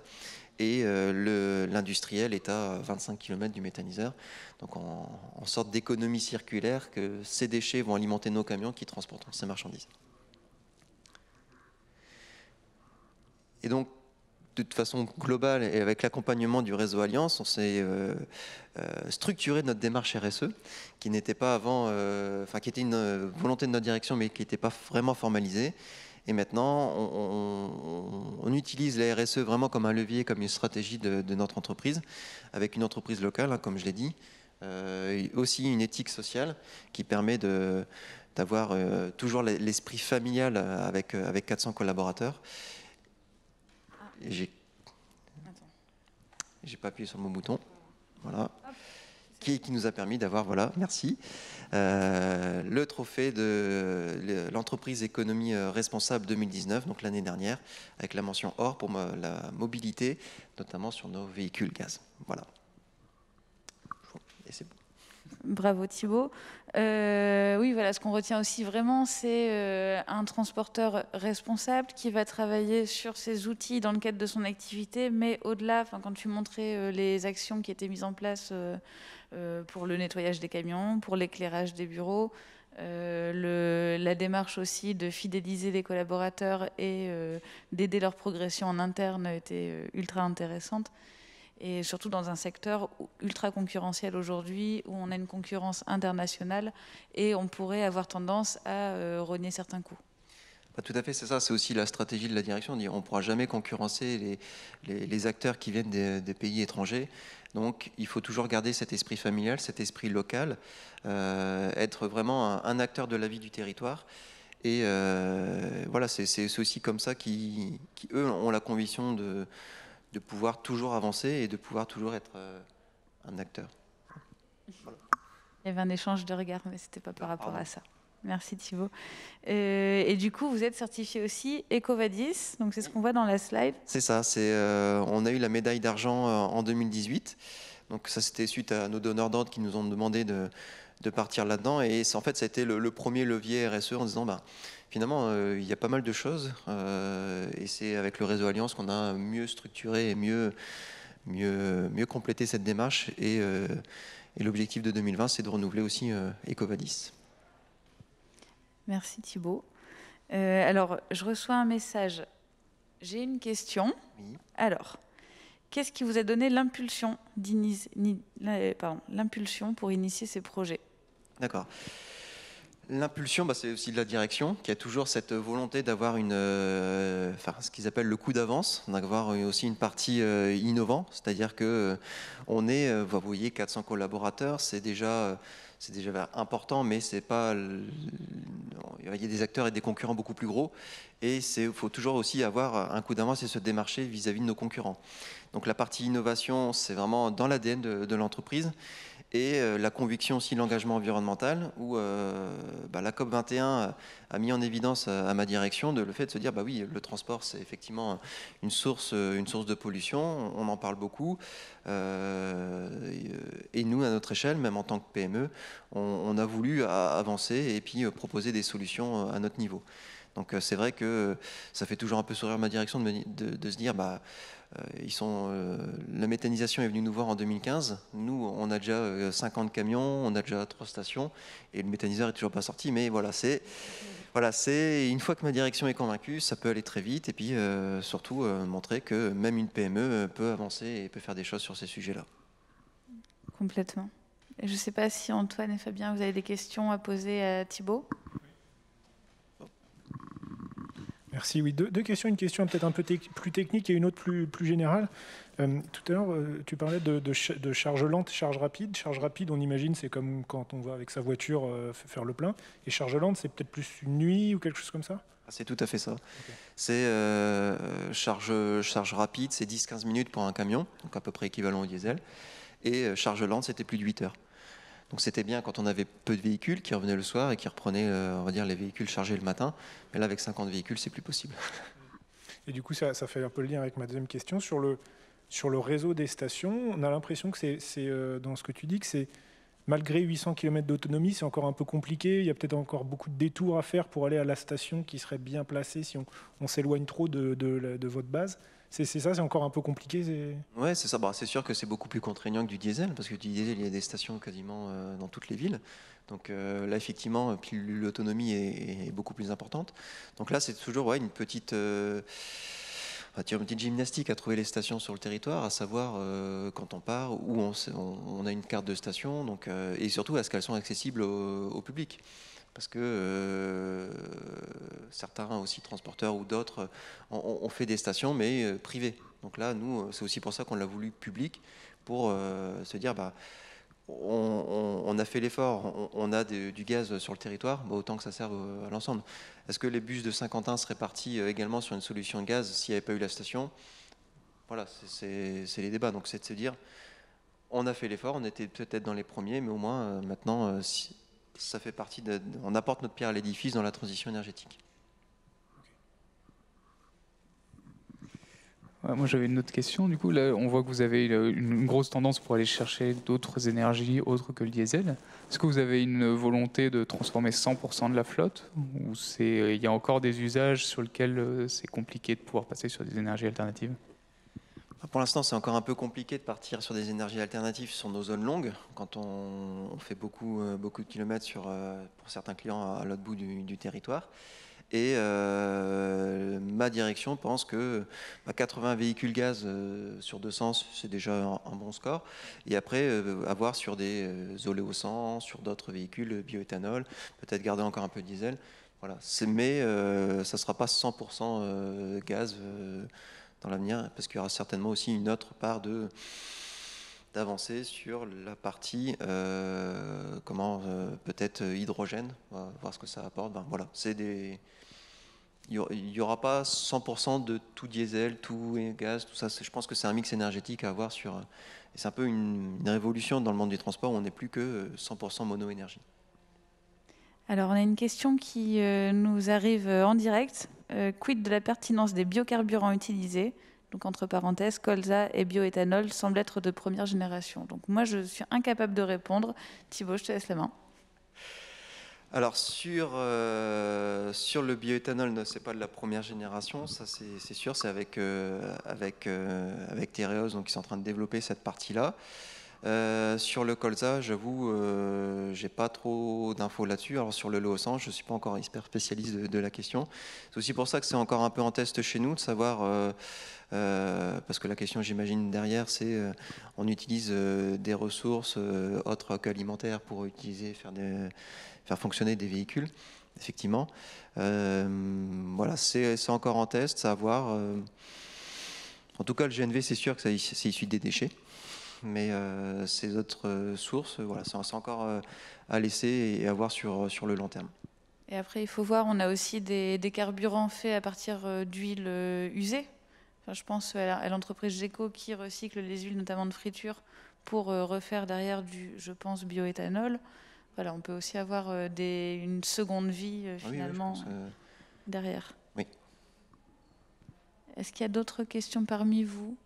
et l'industriel est à 25 km du méthaniseur. Donc en sorte d'économie circulaire, que ces déchets vont alimenter nos camions qui transportent ces marchandises. Et donc, de façon globale et avec l'accompagnement du réseau Alliance, on s'est structuré notre démarche RSE, qui n'était pas avant, qui était une volonté de notre direction, mais qui n'était pas vraiment formalisée. Et maintenant, on utilise la RSE vraiment comme un levier, comme une stratégie de notre entreprise, avec une entreprise locale, hein, comme je l'ai dit, aussi une éthique sociale qui permet d'avoir toujours l'esprit familial avec 400 collaborateurs. J'ai pas appuyé sur mon bouton. Voilà. Qui nous a permis d'avoir, voilà, merci, le trophée de l'entreprise économie responsable 2019, donc l'année dernière, avec la mention or pour la mobilité, notamment sur nos véhicules gaz. Voilà. Et c'est bon. Bravo Thibaut. Oui, voilà, ce qu'on retient aussi vraiment, c'est un transporteur responsable qui va travailler sur ses outils dans le cadre de son activité, mais au-delà, quand tu montrais les actions qui étaient mises en place pour le nettoyage des camions, pour l'éclairage des bureaux, la démarche aussi de fidéliser les collaborateurs et d'aider leur progression en interne était ultra intéressante. Et surtout dans un secteur ultra concurrentiel aujourd'hui, où on a une concurrence internationale et on pourrait avoir tendance à rogner certains coûts. Tout à fait, c'est ça, c'est aussi la stratégie de la direction. On ne pourra jamais concurrencer les acteurs qui viennent des pays étrangers. Donc il faut toujours garder cet esprit familial, cet esprit local, être vraiment un acteur de la vie du territoire. Et voilà, c'est aussi comme ça qui, eux, ont la conviction de pouvoir toujours avancer et de pouvoir toujours être un acteur. Voilà. Il y avait un échange de regards, mais ce n'était pas par rapport à ça. Merci Thibaut. Et du coup, vous êtes certifié aussi EcoVadis, donc c'est ce qu'on voit dans la slide. C'est ça, on a eu la médaille d'argent en 2018. Donc ça, c'était suite à nos donneurs d'ordre qui nous ont demandé de partir là-dedans. Et en fait, ça a été le premier levier RSE en disant, finalement, il y a pas mal de choses. Et c'est avec le réseau Alliance qu'on a mieux structuré et mieux complété cette démarche. Et l'objectif de 2020, c'est de renouveler aussi EcoVadis. Merci Thibaut. Alors, je reçois un message. J'ai une question. Oui. Alors, qu'est-ce qui vous a donné l'impulsion pour initier ces projets? D'accord. L'impulsion, c'est aussi de la direction qui a toujours cette volonté d'avoir ce qu'ils appellent le coup d'avance, d'avoir aussi une partie innovante, c'est-à-dire que on est, vous voyez, 400 collaborateurs, c'est déjà important, mais c'est pas, il y a des acteurs et des concurrents beaucoup plus gros, et il faut toujours aussi avoir un coup d'avance et se démarcher vis-à-vis de nos concurrents. Donc la partie innovation, c'est vraiment dans l'ADN de l'entreprise. Et la conviction aussi, l'engagement environnemental, où la COP21 a mis en évidence à ma direction le fait de se dire, oui, le transport, c'est effectivement une source de pollution, on en parle beaucoup. Et nous, à notre échelle, même en tant que PME, on a voulu avancer et puis proposer des solutions à notre niveau. Donc c'est vrai que ça fait toujours un peu sourire ma direction de se dire, la méthanisation est venue nous voir en 2015. Nous, on a déjà 50 camions, on a déjà 3 stations, et le méthaniseur est toujours pas sorti. Mais voilà, c'est une fois que ma direction est convaincue, ça peut aller très vite, et puis surtout montrer que même une PME peut avancer et peut faire des choses sur ces sujets-là. Complètement. Je ne sais pas si Antoine et Fabien, vous avez des questions à poser à Thibaut. Merci. Oui, deux questions. Une question peut-être un peu plus technique et une autre plus générale. Tout à l'heure, tu parlais de charge lente, charge rapide. Charge rapide, on imagine, c'est comme quand on va avec sa voiture faire le plein. Et charge lente, c'est peut-être plus une nuit ou quelque chose comme ça? C'est tout à fait ça. Okay. C'est charge rapide, c'est 10-15 minutes pour un camion, donc à peu près équivalent au diesel. et charge lente, c'était plus de 8 heures. Donc c'était bien quand on avait peu de véhicules qui revenaient le soir et qui reprenaient, on va dire, les véhicules chargés le matin. Mais là, avec 50 véhicules, c'est plus possible. Et du coup, ça fait un peu le lien avec ma deuxième question. Sur le réseau des stations, on a l'impression que c'est dans ce que tu dis, que c'est malgré 800 km d'autonomie, c'est encore un peu compliqué. Il y a peut-être encore beaucoup de détours à faire pour aller à la station qui serait bien placée si on s'éloigne trop de votre base. C'est ça, c'est encore un peu compliqué. Ouais, c'est ça. Bah, c'est sûr que c'est beaucoup plus contraignant que du diesel, parce que du diesel, il y a des stations quasiment dans toutes les villes. Donc là, effectivement, puis l'autonomie est beaucoup plus importante. Donc là, c'est toujours une petite gymnastique à trouver les stations sur le territoire, à savoir quand on part, où on a une carte de station, donc, et surtout est-ce qu'elles sont accessibles au public. Parce que certains aussi transporteurs ou d'autres ont fait des stations, mais privées. Donc là, nous, c'est aussi pour ça qu'on l'a voulu public, pour se dire, on a fait l'effort, on a du gaz sur le territoire, autant que ça serve à l'ensemble. Est-ce que les bus de Saint-Quentin seraient partis également sur une solution de gaz s'il n'y avait pas eu la station? Voilà, c'est les débats. Donc c'est de se dire, on a fait l'effort, on était peut-être dans les premiers, mais au moins maintenant, ça fait partie on apporte notre pierre à l'édifice dans la transition énergétique. Moi, j'avais une autre question. Du coup, là, on voit que vous avez une grosse tendance pour aller chercher d'autres énergies autres que le diesel. Est-ce que vous avez une volonté de transformer 100% de la flotte, ou il y a encore des usages sur lesquels c'est compliqué de pouvoir passer sur des énergies alternatives? Pour l'instant, c'est encore un peu compliqué de partir sur des énergies alternatives sur nos zones longues, quand on fait beaucoup de kilomètres pour certains clients à l'autre bout du territoire. Et ma direction pense que 80 véhicules gaz sur 200, c'est déjà un bon score. Et après, avoir sur des oléosens, sur d'autres véhicules bioéthanol, peut-être garder encore un peu de diesel. Voilà. Mais ça ne sera pas 100% gaz dans l'avenir, parce qu'il y aura certainement aussi une autre part d'avancer sur la partie peut-être hydrogène, on va voir ce que ça apporte. Voilà, il n'y aura pas 100% de tout diesel, tout gaz, tout ça. Je pense que c'est un mix énergétique à avoir et c'est un peu une révolution dans le monde du transport où on n'est plus que 100% mono-énergie. Alors, on a une question qui nous arrive en direct. Quid de la pertinence des biocarburants utilisés? Donc, entre parenthèses, colza et bioéthanol semblent être de première génération. Donc, moi, je suis incapable de répondre. Thibaut, je te laisse la main. Alors, sur le bioéthanol, ce n'est pas de la première génération, ça c'est sûr, c'est avec Tereos, donc ils sont en train de développer cette partie-là. Sur le colza, j'avoue, j'ai pas trop d'infos là-dessus. Alors sur le Loosang, je suis pas encore hyper spécialiste de la question. C'est aussi pour ça que c'est encore un peu en test chez nous, de savoir, parce que la question, j'imagine, derrière, c'est on utilise des ressources autres qu'alimentaires pour faire fonctionner des véhicules, effectivement. Voilà, c'est encore en test, à voir. En tout cas, le GNV, c'est sûr que c'est issu des déchets. Mais ces autres sources, voilà, c'est encore à laisser et à voir sur le long terme. Et après, il faut voir, on a aussi des carburants faits à partir d'huile usée. Enfin, je pense à l'entreprise GECO qui recycle les huiles, notamment de friture, pour refaire derrière du, je pense, bioéthanol. Voilà, on peut aussi avoir une seconde vie finalement derrière. Oui. Est-ce qu'il y a d'autres questions parmi vous?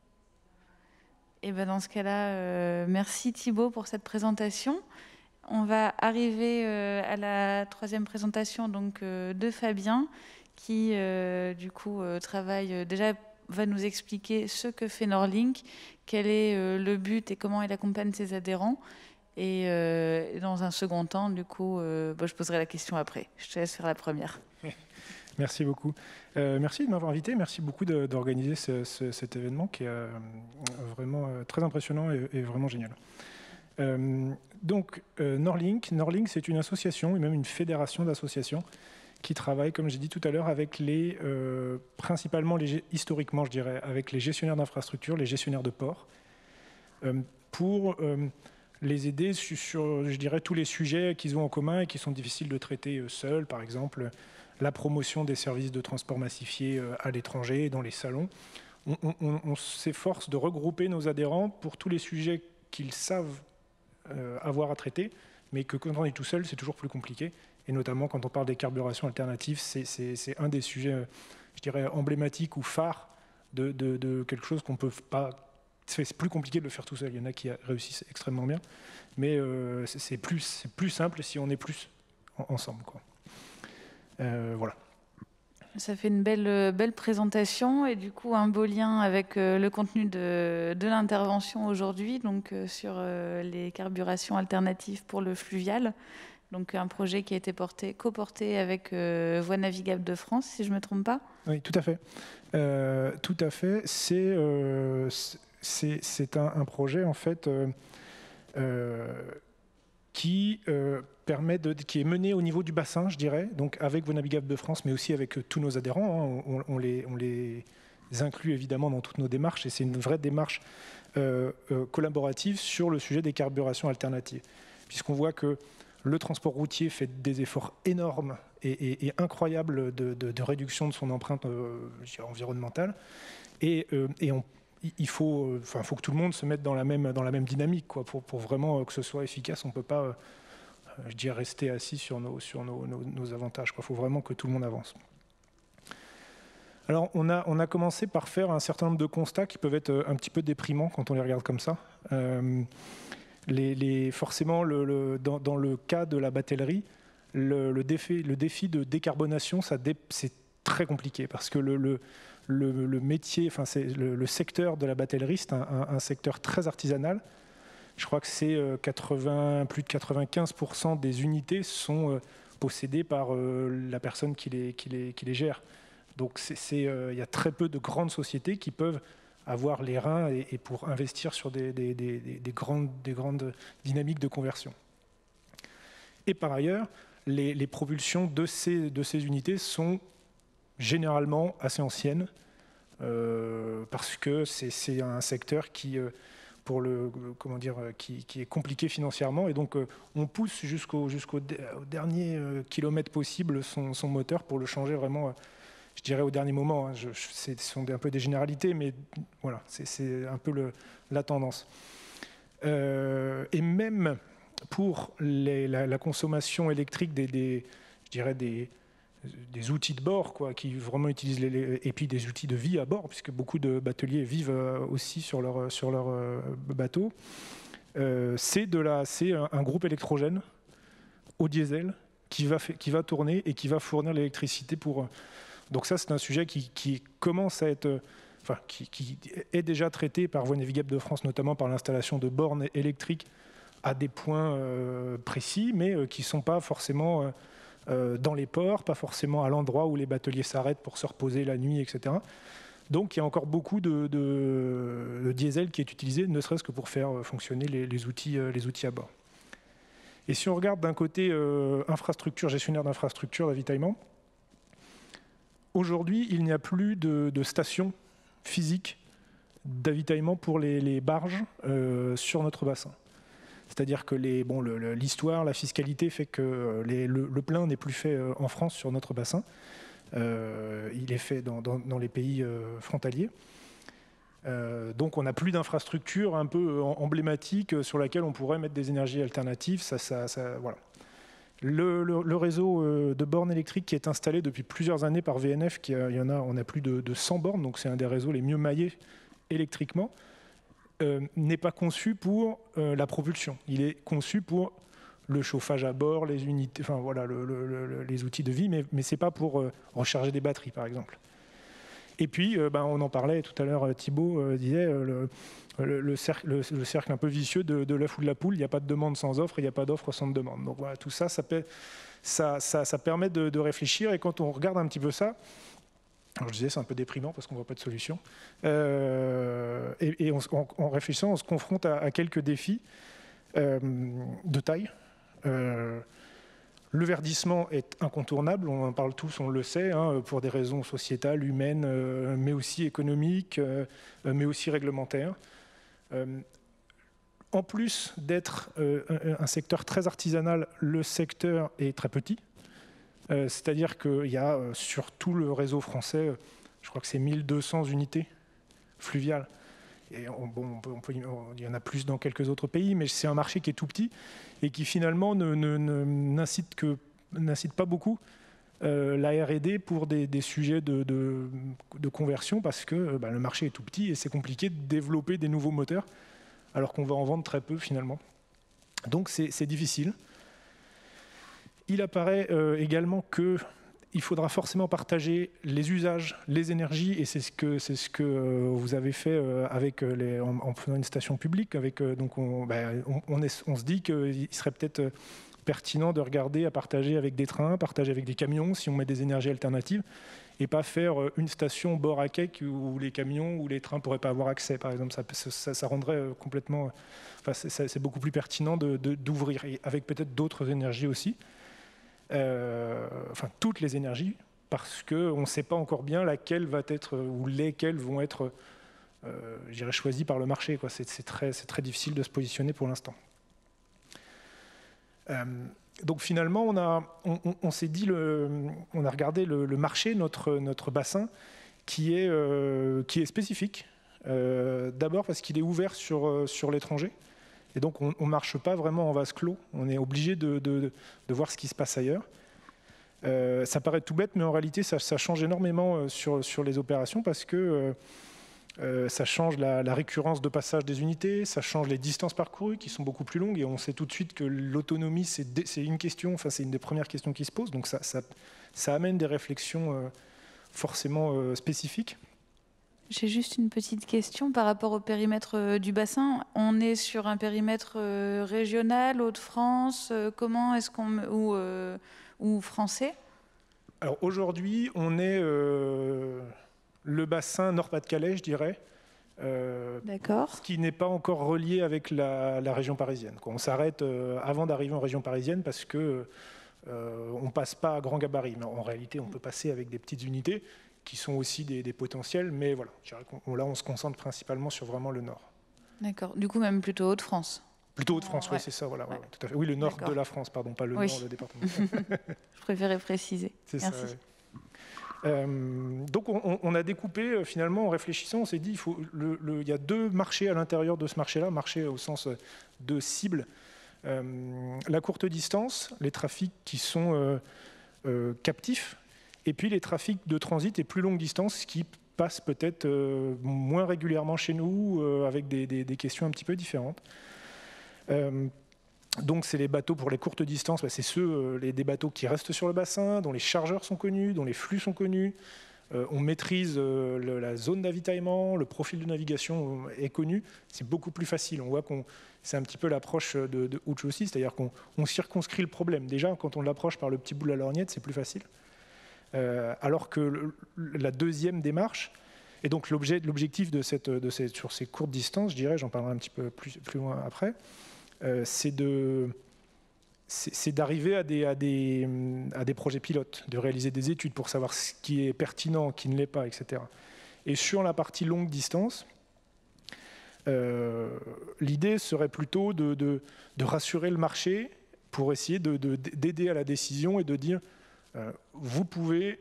Et ben dans ce cas-là, merci Thibaut pour cette présentation. On va arriver à la troisième présentation donc, de Fabien, qui du coup va nous expliquer ce que fait Norlink, quel est le but et comment il accompagne ses adhérents. Et dans un second temps, du coup, je poserai la question après. Je te laisse faire la première. Merci beaucoup. Merci de m'avoir invité. Merci beaucoup d'organiser cet événement qui est vraiment très impressionnant et vraiment génial. Donc, Norlink, c'est une association et même une fédération d'associations qui travaille, comme j'ai dit tout à l'heure, avec principalement, historiquement, je dirais, avec les gestionnaires d'infrastructures, les gestionnaires de ports, pour les aider sur, je dirais, tous les sujets qu'ils ont en commun et qui sont difficiles de traiter seuls, par exemple, la promotion des services de transport massifiés à l'étranger, dans les salons. On s'efforce de regrouper nos adhérents pour tous les sujets qu'ils savent avoir à traiter, mais que quand on est tout seul, c'est toujours plus compliqué. Et notamment quand on parle des carburations alternatives, c'est un des sujets, je dirais, emblématiques ou phares de quelque chose qu'on peut pas... C'est plus compliqué de le faire tout seul. Il y en a qui réussissent extrêmement bien, mais c'est plus simple si on est plus ensemble, quoi. Voilà. Ça fait une belle présentation et du coup un beau lien avec le contenu de l'intervention aujourd'hui, donc sur les carburations alternatives pour le fluvial. Donc un projet qui a été coporté avec Voies navigables de France, si je ne me trompe pas. Oui, tout à fait. Tout à fait. C'est un projet en fait qui est mené au niveau du bassin, je dirais, donc avec Voies navigables de France, mais aussi avec tous nos adhérents. Hein. On les inclut évidemment dans toutes nos démarches, et c'est une vraie démarche collaborative sur le sujet des carburations alternatives, puisqu'on voit que le transport routier fait des efforts énormes et incroyables de réduction de son empreinte environnementale, et il faut que tout le monde se mette dans la même dynamique, quoi, pour vraiment que ce soit efficace. On ne peut pas je dirais, rester assis sur nos avantages. Il faut vraiment que tout le monde avance. Alors, on a commencé par faire un certain nombre de constats qui peuvent être un petit peu déprimants quand on les regarde comme ça. Forcément, dans le cas de la batellerie, le défi de décarbonation, c'est très compliqué parce que le métier, le secteur de la batellerie, c'est un secteur très artisanal. Je crois que c'est plus de 95% des unités sont possédées par la personne qui les gère. Donc il y a très peu de grandes sociétés qui peuvent avoir les reins et pour investir sur des grandes dynamiques de conversion. Et par ailleurs, les propulsions de ces unités sont généralement assez anciennes parce que c'est un secteur qui est compliqué financièrement, et donc on pousse jusqu'au dernier kilomètre possible son moteur pour le changer vraiment, je dirais au dernier moment. Hein. Ce sont un peu des généralités, mais voilà, c'est un peu la tendance. Et même pour la consommation électrique des outils de bord, quoi, qui vraiment utilisent et puis des outils de vie à bord, puisque beaucoup de bateliers vivent aussi sur leur bateau. C'est un groupe électrogène au diesel qui va tourner et qui va fournir l'électricité pour. Donc ça, c'est un sujet qui commence à être, qui est déjà traité par Voies navigables de France, notamment par l'installation de bornes électriques à des points précis, mais qui ne sont pas forcément dans les ports, pas forcément à l'endroit où les bateliers s'arrêtent pour se reposer la nuit, etc. Donc il y a encore beaucoup de diesel qui est utilisé, ne serait-ce que pour faire fonctionner les outils à bord. Et si on regarde d'un côté infrastructure, gestionnaire d'infrastructure d'avitaillement, aujourd'hui il n'y a plus de stations physiques d'avitaillement pour les barges sur notre bassin. C'est-à-dire que l'histoire, la fiscalité fait que le plein n'est plus fait en France sur notre bassin. Il est fait dans les pays frontaliers. Donc on n'a plus d'infrastructure un peu emblématique sur laquelle on pourrait mettre des énergies alternatives. Voilà. Le réseau de bornes électriques qui est installé depuis plusieurs années par VNF, on a plus de 100 bornes, donc c'est un des réseaux les mieux maillés électriquement. N'est pas conçu pour la propulsion. Il est conçu pour le chauffage à bord, les unités, les outils de vie, mais c'est pas pour recharger des batteries, par exemple. Et puis, on en parlait tout à l'heure, Thibaut disait le cercle un peu vicieux de l'œuf ou de la poule. Il n'y a pas de demande sans offre, il n'y a pas d'offre sans demande. Donc voilà, tout ça, ça permet de réfléchir. Et quand on regarde un petit peu ça, alors je disais, c'est un peu déprimant parce qu'on ne voit pas de solution. Et en réfléchissant, on se confronte à quelques défis de taille. Le verdissement est incontournable, on en parle tous, on le sait, hein, pour des raisons sociétales, humaines, mais aussi économiques, mais aussi réglementaires. En plus d'être un secteur très artisanal, le secteur est très petit. C'est-à-dire qu'il y a sur tout le réseau français, je crois que c'est 1200 unités fluviales. Et il y en a plus dans quelques autres pays, mais c'est un marché qui est tout petit et qui finalement n'incite pas beaucoup la R&D pour des sujets de conversion, parce que le marché est tout petit et c'est compliqué de développer des nouveaux moteurs alors qu'on va en vendre très peu finalement. Donc c'est difficile. Il apparaît également qu'il faudra forcément partager les usages, les énergies, et c'est ce que vous avez fait en faisant une station publique. On se dit qu'il serait peut-être pertinent de regarder à partager avec des trains, partager avec des camions, si on met des énergies alternatives, et pas faire une station bord à quai où les camions ou les trains ne pourraient pas avoir accès, par exemple. Ça rendrait complètement... c'est beaucoup plus pertinent d'ouvrir, et avec peut-être d'autres énergies aussi. Toutes les énergies, parce qu'on ne sait pas encore bien laquelle va être, ou lesquelles vont être choisies par le marché. C'est très difficile de se positionner pour l'instant. Donc finalement, on s'est dit, on a regardé le marché, notre bassin, qui est spécifique. D'abord parce qu'il est ouvert sur l'étranger. Et donc on ne marche pas vraiment en vase clos. On est obligé de voir ce qui se passe ailleurs. Ça paraît tout bête, mais en réalité, ça change énormément sur les opérations, parce que ça change la récurrence de passage des unités, ça change les distances parcourues qui sont beaucoup plus longues, et on sait tout de suite que l'autonomie, c'est une question, c'est une des premières questions qui se posent. Donc ça amène des réflexions forcément spécifiques. J'ai juste une petite question par rapport au périmètre du bassin. On est sur un périmètre régional, Hauts-de-France, comment est-ce qu'on... ou français? Alors aujourd'hui, on est le bassin Nord-Pas-de-Calais, je dirais. D'accord. Ce qui n'est pas encore relié avec la région parisienne. On s'arrête avant d'arriver en région parisienne parce que on ne passe pas à grand gabarit. Mais en réalité, on peut passer avec des petites unités qui sont aussi des potentiels. Mais voilà, je dirais là, on se concentre principalement sur vraiment le nord. D'accord. Du coup, même plutôt Hauts-de-France. Plutôt Hauts-de-France, oui, c'est ça. Voilà, ouais. Tout à fait. Oui, le nord de la France, pardon, pas le nord, le département. Je préférais préciser. C'est Merci. ça, ouais. Donc on a découpé finalement en réfléchissant, on s'est dit il y a deux marchés à l'intérieur de ce marché-là, marché au sens de cible. La courte distance, les trafics qui sont captifs, et puis les trafics de transit et plus longue distance qui passent peut-être moins régulièrement chez nous, avec des questions un petit peu différentes. Donc c'est les bateaux pour les courtes distances, c'est des bateaux qui restent sur le bassin, dont les chargeurs sont connus, dont les flux sont connus. On maîtrise la zone d'avitaillement, le profil de navigation est connu. C'est beaucoup plus facile. On voit c'est un petit peu l'approche de Ouch aussi, c'est-à-dire qu'on circonscrit le problème. Déjà, quand on l'approche par le petit bout de la lorgnette, c'est plus facile. Alors que la deuxième démarche, et donc l'objectif sur ces courtes distances, je dirais, j'en parlerai un petit peu plus loin après, c'est d'arriver à des projets pilotes, de réaliser des études pour savoir ce qui est pertinent, qui ne l'est pas, etc. Et sur la partie longue distance, l'idée serait plutôt de rassurer le marché pour essayer d'aider à la décision et de dire vous pouvez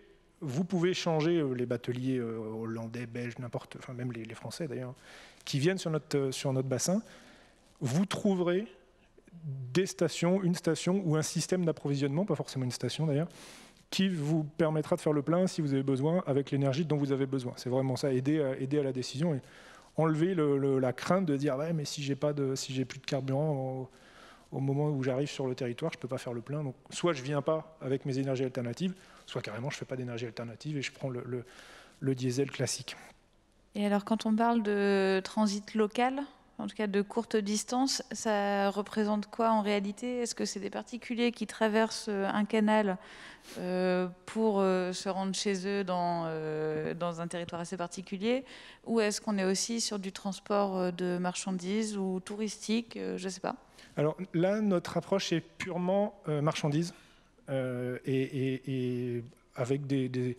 changer les bateliers hollandais, belges, même les Français d'ailleurs, qui viennent sur notre bassin. Vous trouverez des stations, une station ou un système d'approvisionnement, pas forcément une station d'ailleurs, qui vous permettra de faire le plein si vous avez besoin, avec l'énergie dont vous avez besoin. C'est vraiment ça, aider à la décision et enlever la crainte de dire ouais, mais si j'ai plus de carburant au moment où j'arrive sur le territoire, je ne peux pas faire le plein. Donc, soit je ne viens pas avec mes énergies alternatives, soit carrément je ne fais pas d'énergie alternative et je prends le diesel classique. Et alors quand on parle de transit local, en tout cas de courte distance, ça représente quoi en réalité? Est-ce que c'est des particuliers qui traversent un canal pour se rendre chez eux dans un territoire assez particulier? Ou est-ce qu'on est aussi sur du transport de marchandises ou touristique? Je ne sais pas. Alors là, notre approche est purement marchandise et avec des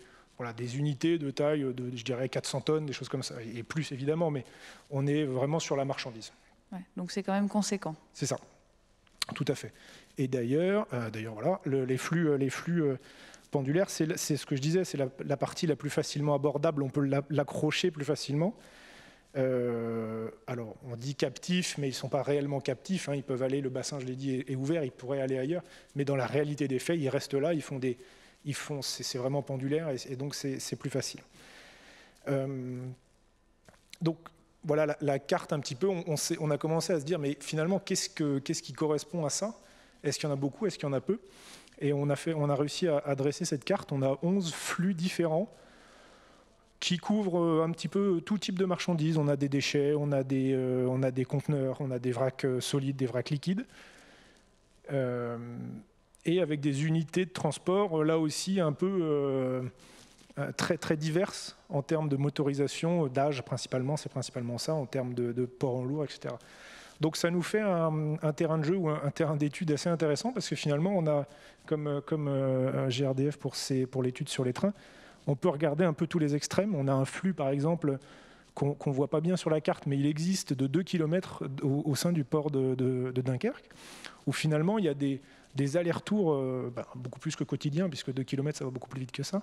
unités de taille de, je dirais, 400 tonnes, des choses comme ça, et plus évidemment, mais on est vraiment sur la marchandise. Ouais, donc c'est quand même conséquent. C'est ça, tout à fait. Et d'ailleurs, voilà, les flux pendulaires, c'est ce que je disais, c'est la partie la plus facilement abordable, on peut l'accrocher plus facilement. Alors, on dit captifs, mais ils ne sont pas réellement captifs. Ils peuvent aller, le bassin, je l'ai dit, est ouvert, ils pourraient aller ailleurs. Mais dans la réalité des faits, ils restent là, c'est vraiment pendulaire, et donc c'est plus facile. Donc, voilà la carte un petit peu. On a commencé à se dire, mais finalement, qu'est-ce qui correspond à ça? Est-ce qu'il y en a beaucoup? Est-ce qu'il y en a peu? Et on a réussi à dresser cette carte. On a 11 flux différents qui couvrent un petit peu tout type de marchandises. On a des déchets, on a des conteneurs, on a des vracs solides, des vracs liquides. Et avec des unités de transport, là aussi, un peu très, très diverses en termes de motorisation, d'âge principalement, c'est principalement ça, en termes de port en lourd, etc. Donc ça nous fait un terrain de jeu ou un terrain d'étude assez intéressant, parce que finalement, on a, comme un GRDF pour l'étude sur les trains, on peut regarder un peu tous les extrêmes. On a un flux, par exemple, qu'on ne voit pas bien sur la carte, mais il existe de 2 km au sein du port de Dunkerque, où finalement, il y a des allers-retours, beaucoup plus que quotidiens, puisque 2 km, ça va beaucoup plus vite que ça,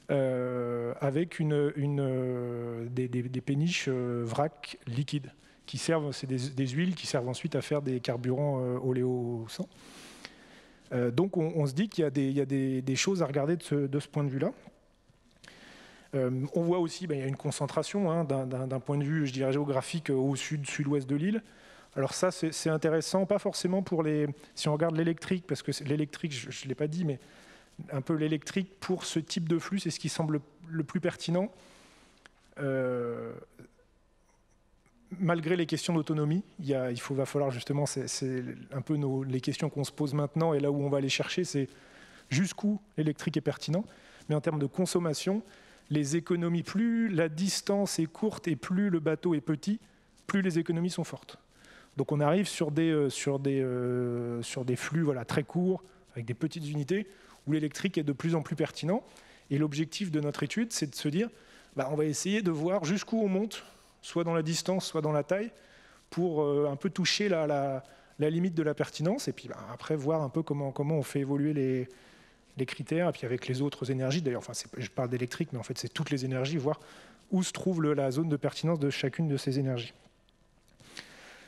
avec des péniches vrac liquides, qui servent, c'est des huiles qui servent ensuite à faire des carburants oléo-sang. Donc on se dit qu'il y a des choses à regarder de ce point de vue-là. On voit aussi qu'il y a une concentration d'un point de vue, je dirais, géographique au sud-ouest de l'île. Alors ça, c'est intéressant, pas forcément si on regarde l'électrique, parce que l'électrique, je ne l'ai pas dit, mais un peu l'électrique pour ce type de flux, c'est ce qui semble le plus pertinent. Malgré les questions d'autonomie, va falloir justement, c'est un peu les questions qu'on se pose maintenant, et là où on va aller chercher, c'est jusqu'où l'électrique est pertinent. Mais en termes de consommation, les économies, plus la distance est courte et plus le bateau est petit, plus les économies sont fortes. Donc on arrive sur des flux très courts, avec des petites unités, où l'électrique est de plus en plus pertinent. Et l'objectif de notre étude, c'est de se dire, on va essayer de voir jusqu'où on monte, soit dans la distance, soit dans la taille, pour un peu toucher la limite de la pertinence, et puis après voir un peu comment on fait évoluer les critères, et puis avec les autres énergies, d'ailleurs, je parle d'électrique, mais en fait c'est toutes les énergies, voir où se trouve la zone de pertinence de chacune de ces énergies.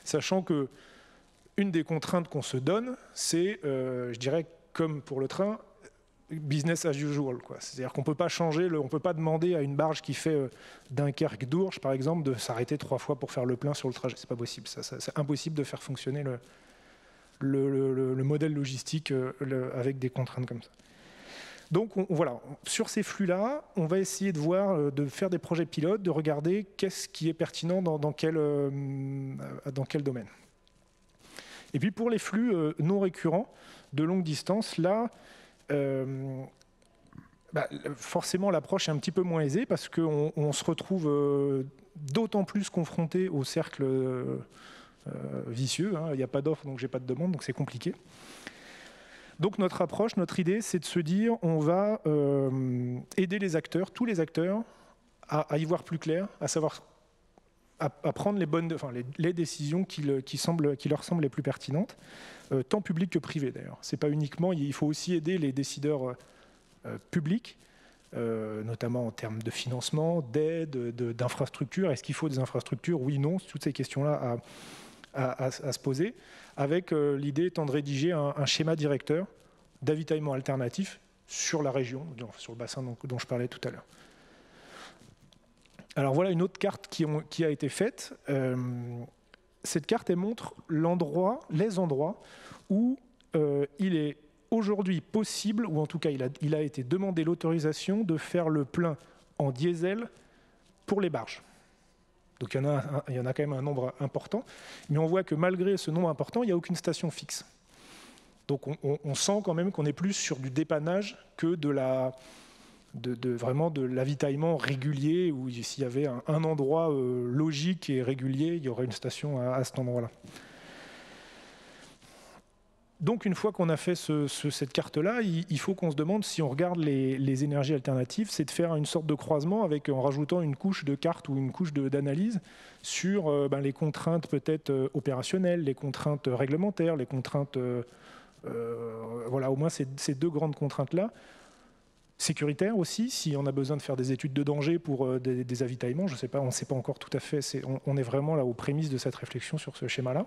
Sachant que une des contraintes qu'on se donne, c'est, je dirais, comme pour le train, business as usual, quoi. C'est-à-dire qu'on ne peut pas changer, on ne peut pas demander à une barge qui fait Dunkerque-Dourges, par exemple, de s'arrêter 3 fois pour faire le plein sur le trajet. C'est pas possible. C'est impossible de faire fonctionner le modèle logistique avec des contraintes comme ça. Donc voilà, sur ces flux-là, on va essayer de voir, de faire des projets pilotes, de regarder qu'est-ce qui est pertinent dans quel domaine. Et puis pour les flux non récurrents de longue distance, là, forcément l'approche est un petit peu moins aisée, parce qu'on se retrouve d'autant plus confronté au cercle vicieux. Il n'y a pas d'offre, donc j'ai pas de demande, donc c'est compliqué. Donc notre approche, notre idée, c'est de se dire, on va aider les acteurs, tous les acteurs, à y voir plus clair, à savoir, à prendre les décisions qui leur semblent les plus pertinentes, tant publiques que privées d'ailleurs. C'est pas uniquement, il faut aussi aider les décideurs publics, notamment en termes de financement, d'aide, d'infrastructures. Est-ce qu'il faut des infrastructures? Oui, non, toutes ces questions-là à se poser, avec l'idée étant de rédiger un schéma directeur d'avitaillement alternatif sur la région, sur le bassin dont je parlais tout à l'heure. Alors voilà une autre carte qui a été faite. Cette carte, elle montre les endroits où il est aujourd'hui possible, ou en tout cas il a été demandé l'autorisation de faire le plein en diesel pour les barges. Donc il y en a quand même un nombre important, mais on voit que malgré ce nombre important, il n'y a aucune station fixe. Donc on sent quand même qu'on est plus sur du dépannage que vraiment de l'avitaillement régulier, où s'il y avait un endroit logique et régulier, il y aurait une station à cet endroit-là. Donc une fois qu'on a fait cette carte-là, il faut qu'on se demande, si on regarde les énergies alternatives, c'est de faire une sorte de croisement en rajoutant une couche de carte ou une couche d'analyse sur les contraintes peut-être opérationnelles, les contraintes réglementaires, les contraintes... voilà, au moins ces 2 grandes contraintes-là, sécuritaire aussi, si on a besoin de faire des études de danger pour des avitaillements, je sais pas, on ne sait pas encore tout à fait, on est vraiment là aux prémices de cette réflexion sur ce schéma-là.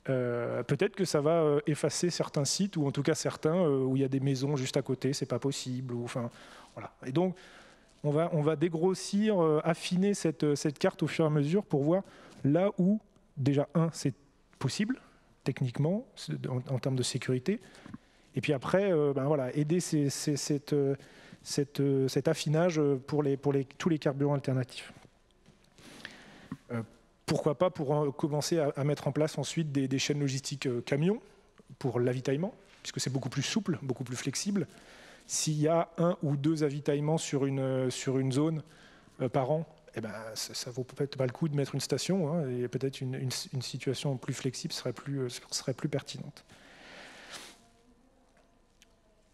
Peut-être que ça va effacer certains sites, ou en tout cas certains où il y a des maisons juste à côté, c'est pas possible. Enfin, voilà. Et donc, on va dégrossir, affiner cette carte au fur et à mesure pour voir là où, déjà, c'est possible, techniquement, en termes de sécurité. Et puis après, voilà, aider cet affinage pour tous les carburants alternatifs. Pourquoi pas pour commencer à mettre en place ensuite des chaînes logistiques camions pour l'avitaillement, puisque c'est beaucoup plus souple, beaucoup plus flexible. S'il y a 1 ou 2 avitaillements sur une zone par an, eh ben, ça vaut peut-être pas le coup de mettre une station, hein, et peut-être une situation plus flexible serait plus pertinente.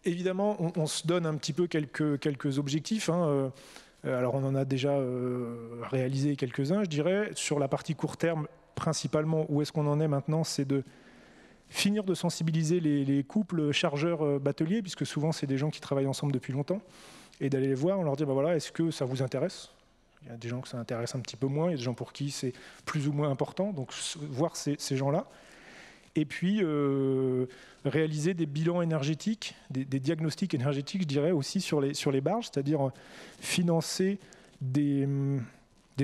Évidemment, on se donne un petit peu quelques objectifs, hein. Alors on en a déjà réalisé quelques-uns, je dirais. Sur la partie court terme, principalement, où est-ce qu'on en est maintenant, c'est de finir de sensibiliser les couples chargeurs-bateliers, puisque souvent c'est des gens qui travaillent ensemble depuis longtemps, et d'aller les voir, on leur dit, voilà, est-ce que ça vous intéresse ? Il y a des gens que ça intéresse un petit peu moins, il y a des gens pour qui c'est plus ou moins important, donc voir ces gens-là. Et puis réaliser des bilans énergétiques, des diagnostics énergétiques, je dirais, aussi sur les barges, c'est-à-dire financer des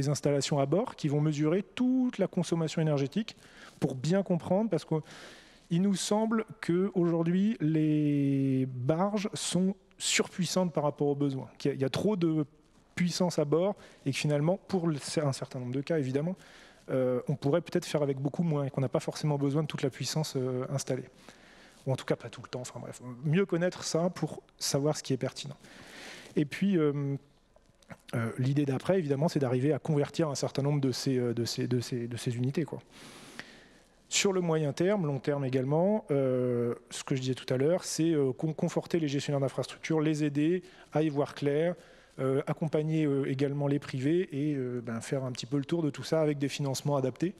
installations à bord qui vont mesurer toute la consommation énergétique pour bien comprendre, parce qu'il nous semble qu'aujourd'hui, les barges sont surpuissantes par rapport aux besoins, qu'il y a trop de puissance à bord et que finalement, pour un certain nombre de cas, évidemment, on pourrait peut-être faire avec beaucoup moins et qu'on n'a pas forcément besoin de toute la puissance installée. Ou en tout cas pas tout le temps, enfin bref. Mieux connaître ça pour savoir ce qui est pertinent. Et puis, l'idée d'après, évidemment, c'est d'arriver à convertir un certain nombre de ces unités, quoi. Sur le moyen terme, long terme également, ce que je disais tout à l'heure, c'est conforter les gestionnaires d'infrastructures, les aider à y voir clair, accompagner également les privés et faire un petit peu le tour de tout ça avec des financements adaptés.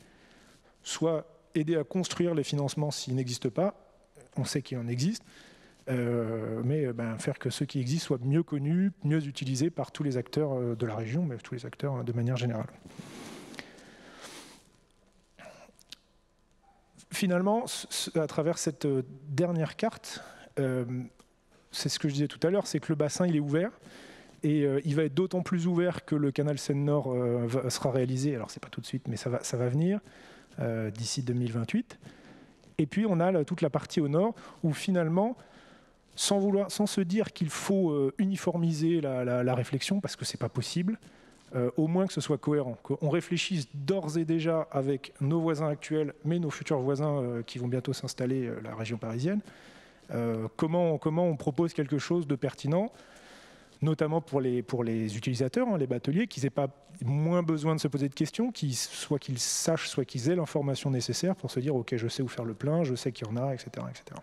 Soit aider à construire les financements s'ils n'existent pas, on sait qu'il en existe, mais faire que ceux qui existent soient mieux connus, mieux utilisés par tous les acteurs de la région, mais tous les acteurs de manière générale. Finalement, à travers cette dernière carte, c'est ce que je disais tout à l'heure, c'est que le bassin il est ouvert. Et il va être d'autant plus ouvert que le canal Seine-Nord sera réalisé. Alors, ce n'est pas tout de suite, mais ça va venir d'ici 2028. Et puis, on a toute la partie au nord où, finalement, sans se dire qu'il faut uniformiser la réflexion, parce que ce n'est pas possible, au moins que ce soit cohérent. Qu'on réfléchisse d'ores et déjà avec nos voisins actuels, mais nos futurs voisins qui vont bientôt s'installer, la région parisienne. Comment on propose quelque chose de pertinent, notamment pour les utilisateurs, hein, les bateliers, qu'ils n'aient pas moins besoin de se poser de questions, soit qu'ils sachent, soit qu'ils aient l'information nécessaire pour se dire « Ok, je sais où faire le plein, je sais qu'il y en a, etc. etc. »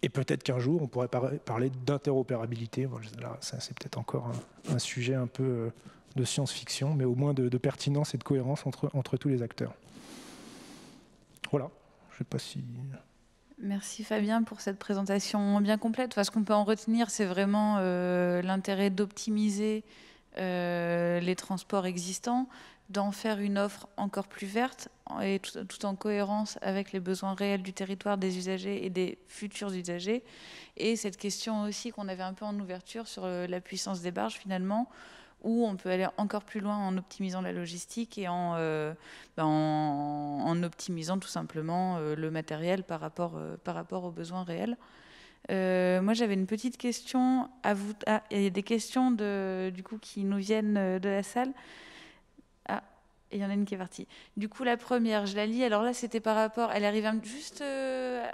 Et peut-être qu'un jour, on pourrait parler d'interopérabilité. Bon, là, c'est peut-être encore un sujet un peu de science-fiction, mais au moins de pertinence et de cohérence entre tous les acteurs. Voilà, je ne sais pas si... Merci Fabien pour cette présentation bien complète. Enfin, ce qu'on peut en retenir, c'est vraiment l'intérêt d'optimiser les transports existants, d'en faire une offre encore plus verte et tout en cohérence avec les besoins réels du territoire, des usagers et des futurs usagers. Et cette question aussi qu'on avait un peu en ouverture sur la puissance des barges finalement, où on peut aller encore plus loin en optimisant la logistique et en optimisant tout simplement le matériel par rapport aux besoins réels. Moi, j'avais une petite question à vous. Ah, il y a des questions du coup, qui nous viennent de la salle. Ah, il y en a une qui est partie. Du coup, la première, je la lis. Alors là, c'était par rapport... Elle arrive juste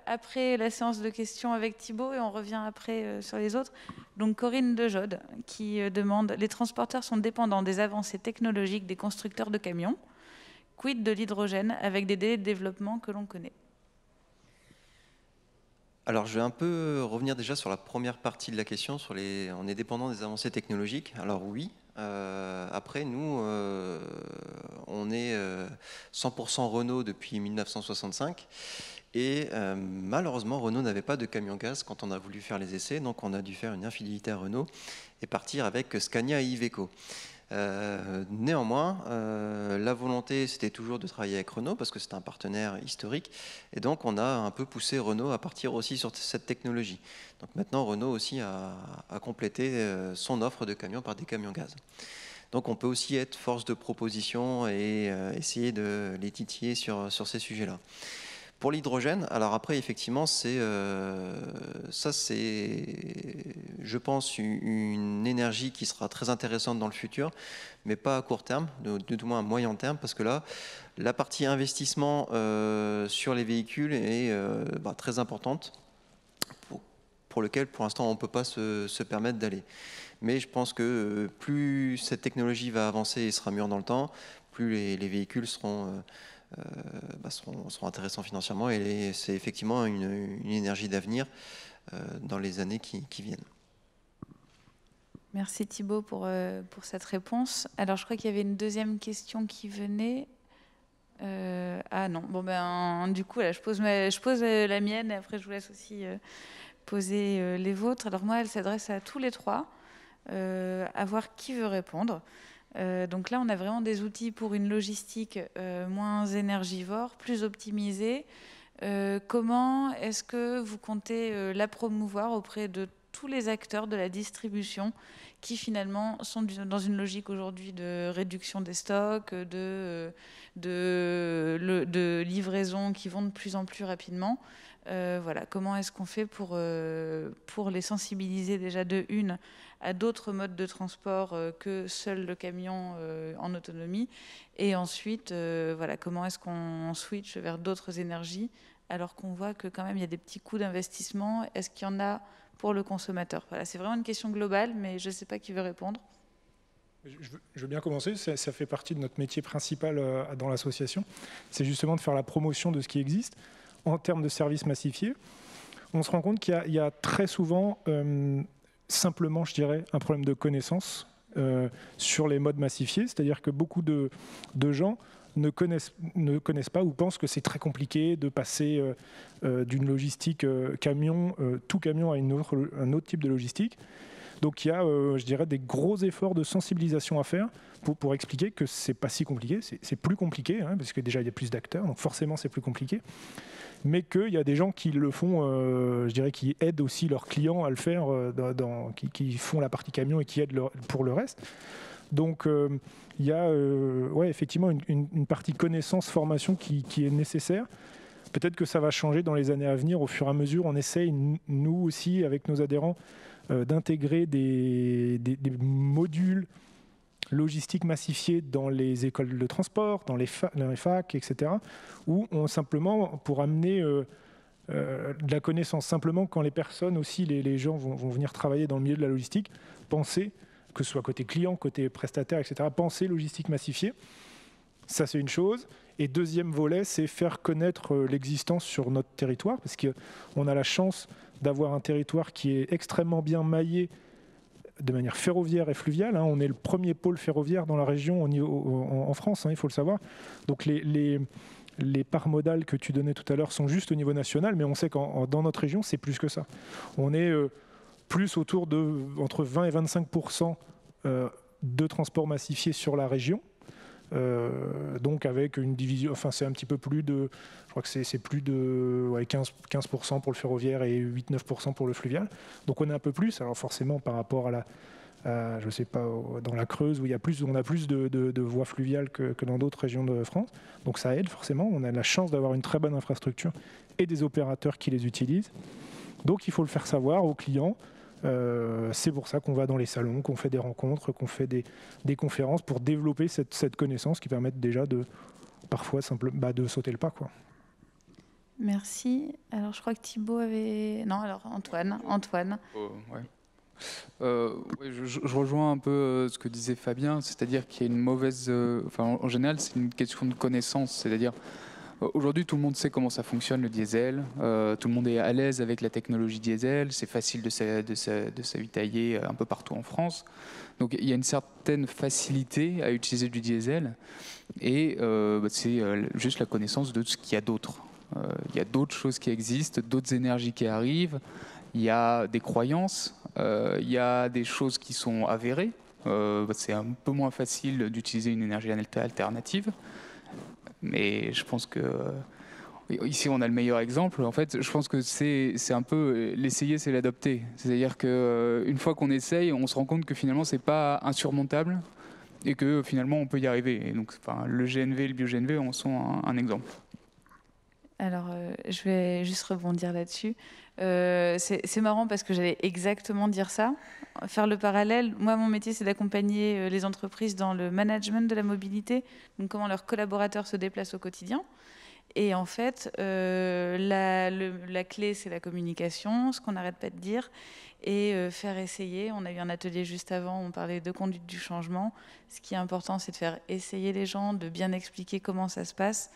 après la séance de questions avec Thibaut et on revient après sur les autres. Donc, Corinne Dejode qui demande « Les transporteurs sont dépendants des avancées technologiques des constructeurs de camions. Quid de l'hydrogène avec des délais de développement que l'on connaît ?» Alors, je vais un peu revenir déjà sur la première partie de la question, on est dépendant des avancées technologiques. Alors oui, après nous, on est 100% Renault depuis 1965 Et malheureusement, Renault n'avait pas de camion gaz quand on a voulu faire les essais, donc on a dû faire une infidélité à Renault et partir avec Scania et Iveco. Néanmoins, la volonté, c'était toujours de travailler avec Renault parce que c'est un partenaire historique. Et donc, on a un peu poussé Renault à partir aussi sur cette technologie. Donc maintenant, Renault aussi a complété son offre de camions par des camions gaz. Donc, on peut aussi être force de proposition et essayer de les titiller sur ces sujets-là. Pour l'hydrogène, alors après, effectivement, ça c'est, je pense, une énergie qui sera très intéressante dans le futur, mais pas à court terme, du moins à moyen terme, parce que là, la partie investissement sur les véhicules est très importante, pour lequel, pour l'instant, on ne peut pas se permettre d'aller. Mais je pense que plus cette technologie va avancer et sera mûre dans le temps, plus les véhicules seront intéressants financièrement, et c'est effectivement une énergie d'avenir dans les années qui viennent. Merci Thibaut pour cette réponse. Alors je crois qu'il y avait une deuxième question qui venait. Ah non, bon du coup là, je pose la mienne et après je vous laisse aussi poser les vôtres. Alors moi, elle s'adresse à tous les trois, à voir qui veut répondre. Donc là, on a vraiment des outils pour une logistique moins énergivore, plus optimisée. Comment est-ce que vous comptez la promouvoir auprès de tous les acteurs de la distribution qui finalement sont dans une logique aujourd'hui de réduction des stocks, de livraison qui vont de plus en plus rapidement? Voilà, comment est-ce qu'on fait pour les sensibiliser déjà de une à d'autres modes de transport que seul le camion en autonomie, et ensuite voilà, comment est-ce qu'on switch vers d'autres énergies alors qu'on voit que quand même il y a des petits coûts d'investissement? Est-ce qu'il y en a pour le consommateur? Voilà, c'est vraiment une question globale, mais je ne sais pas qui veut répondre. Je veux bien commencer, ça fait partie de notre métier principal dans l'association. C'est justement de faire la promotion de ce qui existe. En termes de services massifiés, on se rend compte qu'il y a très souvent, simplement, je dirais, un problème de connaissance sur les modes massifiés. C'est-à-dire que beaucoup de gens ne connaissent pas ou pensent que c'est très compliqué de passer d'une logistique camion, tout camion, à un autre type de logistique. Donc il y a, je dirais, des gros efforts de sensibilisation à faire pour expliquer que c'est pas si compliqué, c'est plus compliqué, hein, parce que déjà il y a plus d'acteurs, donc forcément c'est plus compliqué, mais qu'il y a des gens qui le font, je dirais, qui aident aussi leurs clients à le faire, qui font la partie camion et qui aident pour le reste. Donc il y a effectivement une partie connaissance, formation qui est nécessaire. Peut-être que ça va changer dans les années à venir, au fur et à mesure. On essaye, nous aussi, avec nos adhérents, d'intégrer des modules logistiques massifiés dans les écoles de transport, dans les facs, etc., où simplement, pour amener de la connaissance, simplement quand les personnes aussi, les gens vont venir travailler dans le milieu de la logistique, penser, que ce soit côté client, côté prestataire, etc., penser logistique massifiée. Ça, c'est une chose. Et deuxième volet, c'est faire connaître l'existence sur notre territoire, parce qu'on a la chance d'avoir un territoire qui est extrêmement bien maillé de manière ferroviaire et fluviale. On est le premier pôle ferroviaire dans la région en France, il faut le savoir. Donc les parts modales que tu donnais tout à l'heure sont juste au niveau national, mais on sait que dans notre région, c'est plus que ça. On est plus autour de entre 20 et 25% de transport massifié sur la région. Donc avec une division, enfin c'est un petit peu plus de, je crois que c'est plus de 15% pour le ferroviaire et 8-9% pour le fluvial. Donc on est un peu plus, alors forcément par rapport à je sais pas, dans la Creuse où on a plus de voies fluviales que dans d'autres régions de France. Donc ça aide forcément, on a la chance d'avoir une très bonne infrastructure et des opérateurs qui les utilisent. Donc il faut le faire savoir aux clients. C'est pour ça qu'on va dans les salons, qu'on fait des rencontres, qu'on fait des conférences pour développer cette connaissance qui permet déjà parfois de sauter le pas, quoi. Merci. Alors je crois que Thibaut avait... Non, alors Antoine. Ouais. Je rejoins un peu ce que disait Fabien, c'est-à-dire qu'il y a une mauvaise... en général, c'est une question de connaissance, c'est-à-dire... Aujourd'hui, tout le monde sait comment ça fonctionne, le diesel. Tout le monde est à l'aise avec la technologie diesel. C'est facile de s'avitailler un peu partout en France. Donc, il y a une certaine facilité à utiliser du diesel. Et c'est juste la connaissance de ce qu'il y a d'autre. Il y a d'autres choses qui existent, d'autres énergies qui arrivent. Il y a des croyances, il y a des choses qui sont avérées. C'est un peu moins facile d'utiliser une énergie alternative. Mais je pense que ici on a le meilleur exemple. En fait, je pense que c'est un peu l'essayer, c'est l'adopter. C'est-à-dire qu'une fois qu'on essaye, on se rend compte que finalement c'est pas insurmontable et que finalement on peut y arriver. Et donc, le GNV et le bio-GNV en sont un exemple. Alors, je vais juste rebondir là-dessus. C'est marrant parce que j'allais exactement dire ça. Faire le parallèle, moi, mon métier, c'est d'accompagner les entreprises dans le management de la mobilité, donc comment leurs collaborateurs se déplacent au quotidien. Et en fait, la clé, c'est la communication, ce qu'on n'arrête pas de dire, et faire essayer. On a eu un atelier juste avant, on parlait de conduite du changement. Ce qui est important, c'est de faire essayer les gens, de bien expliquer comment ça se passe.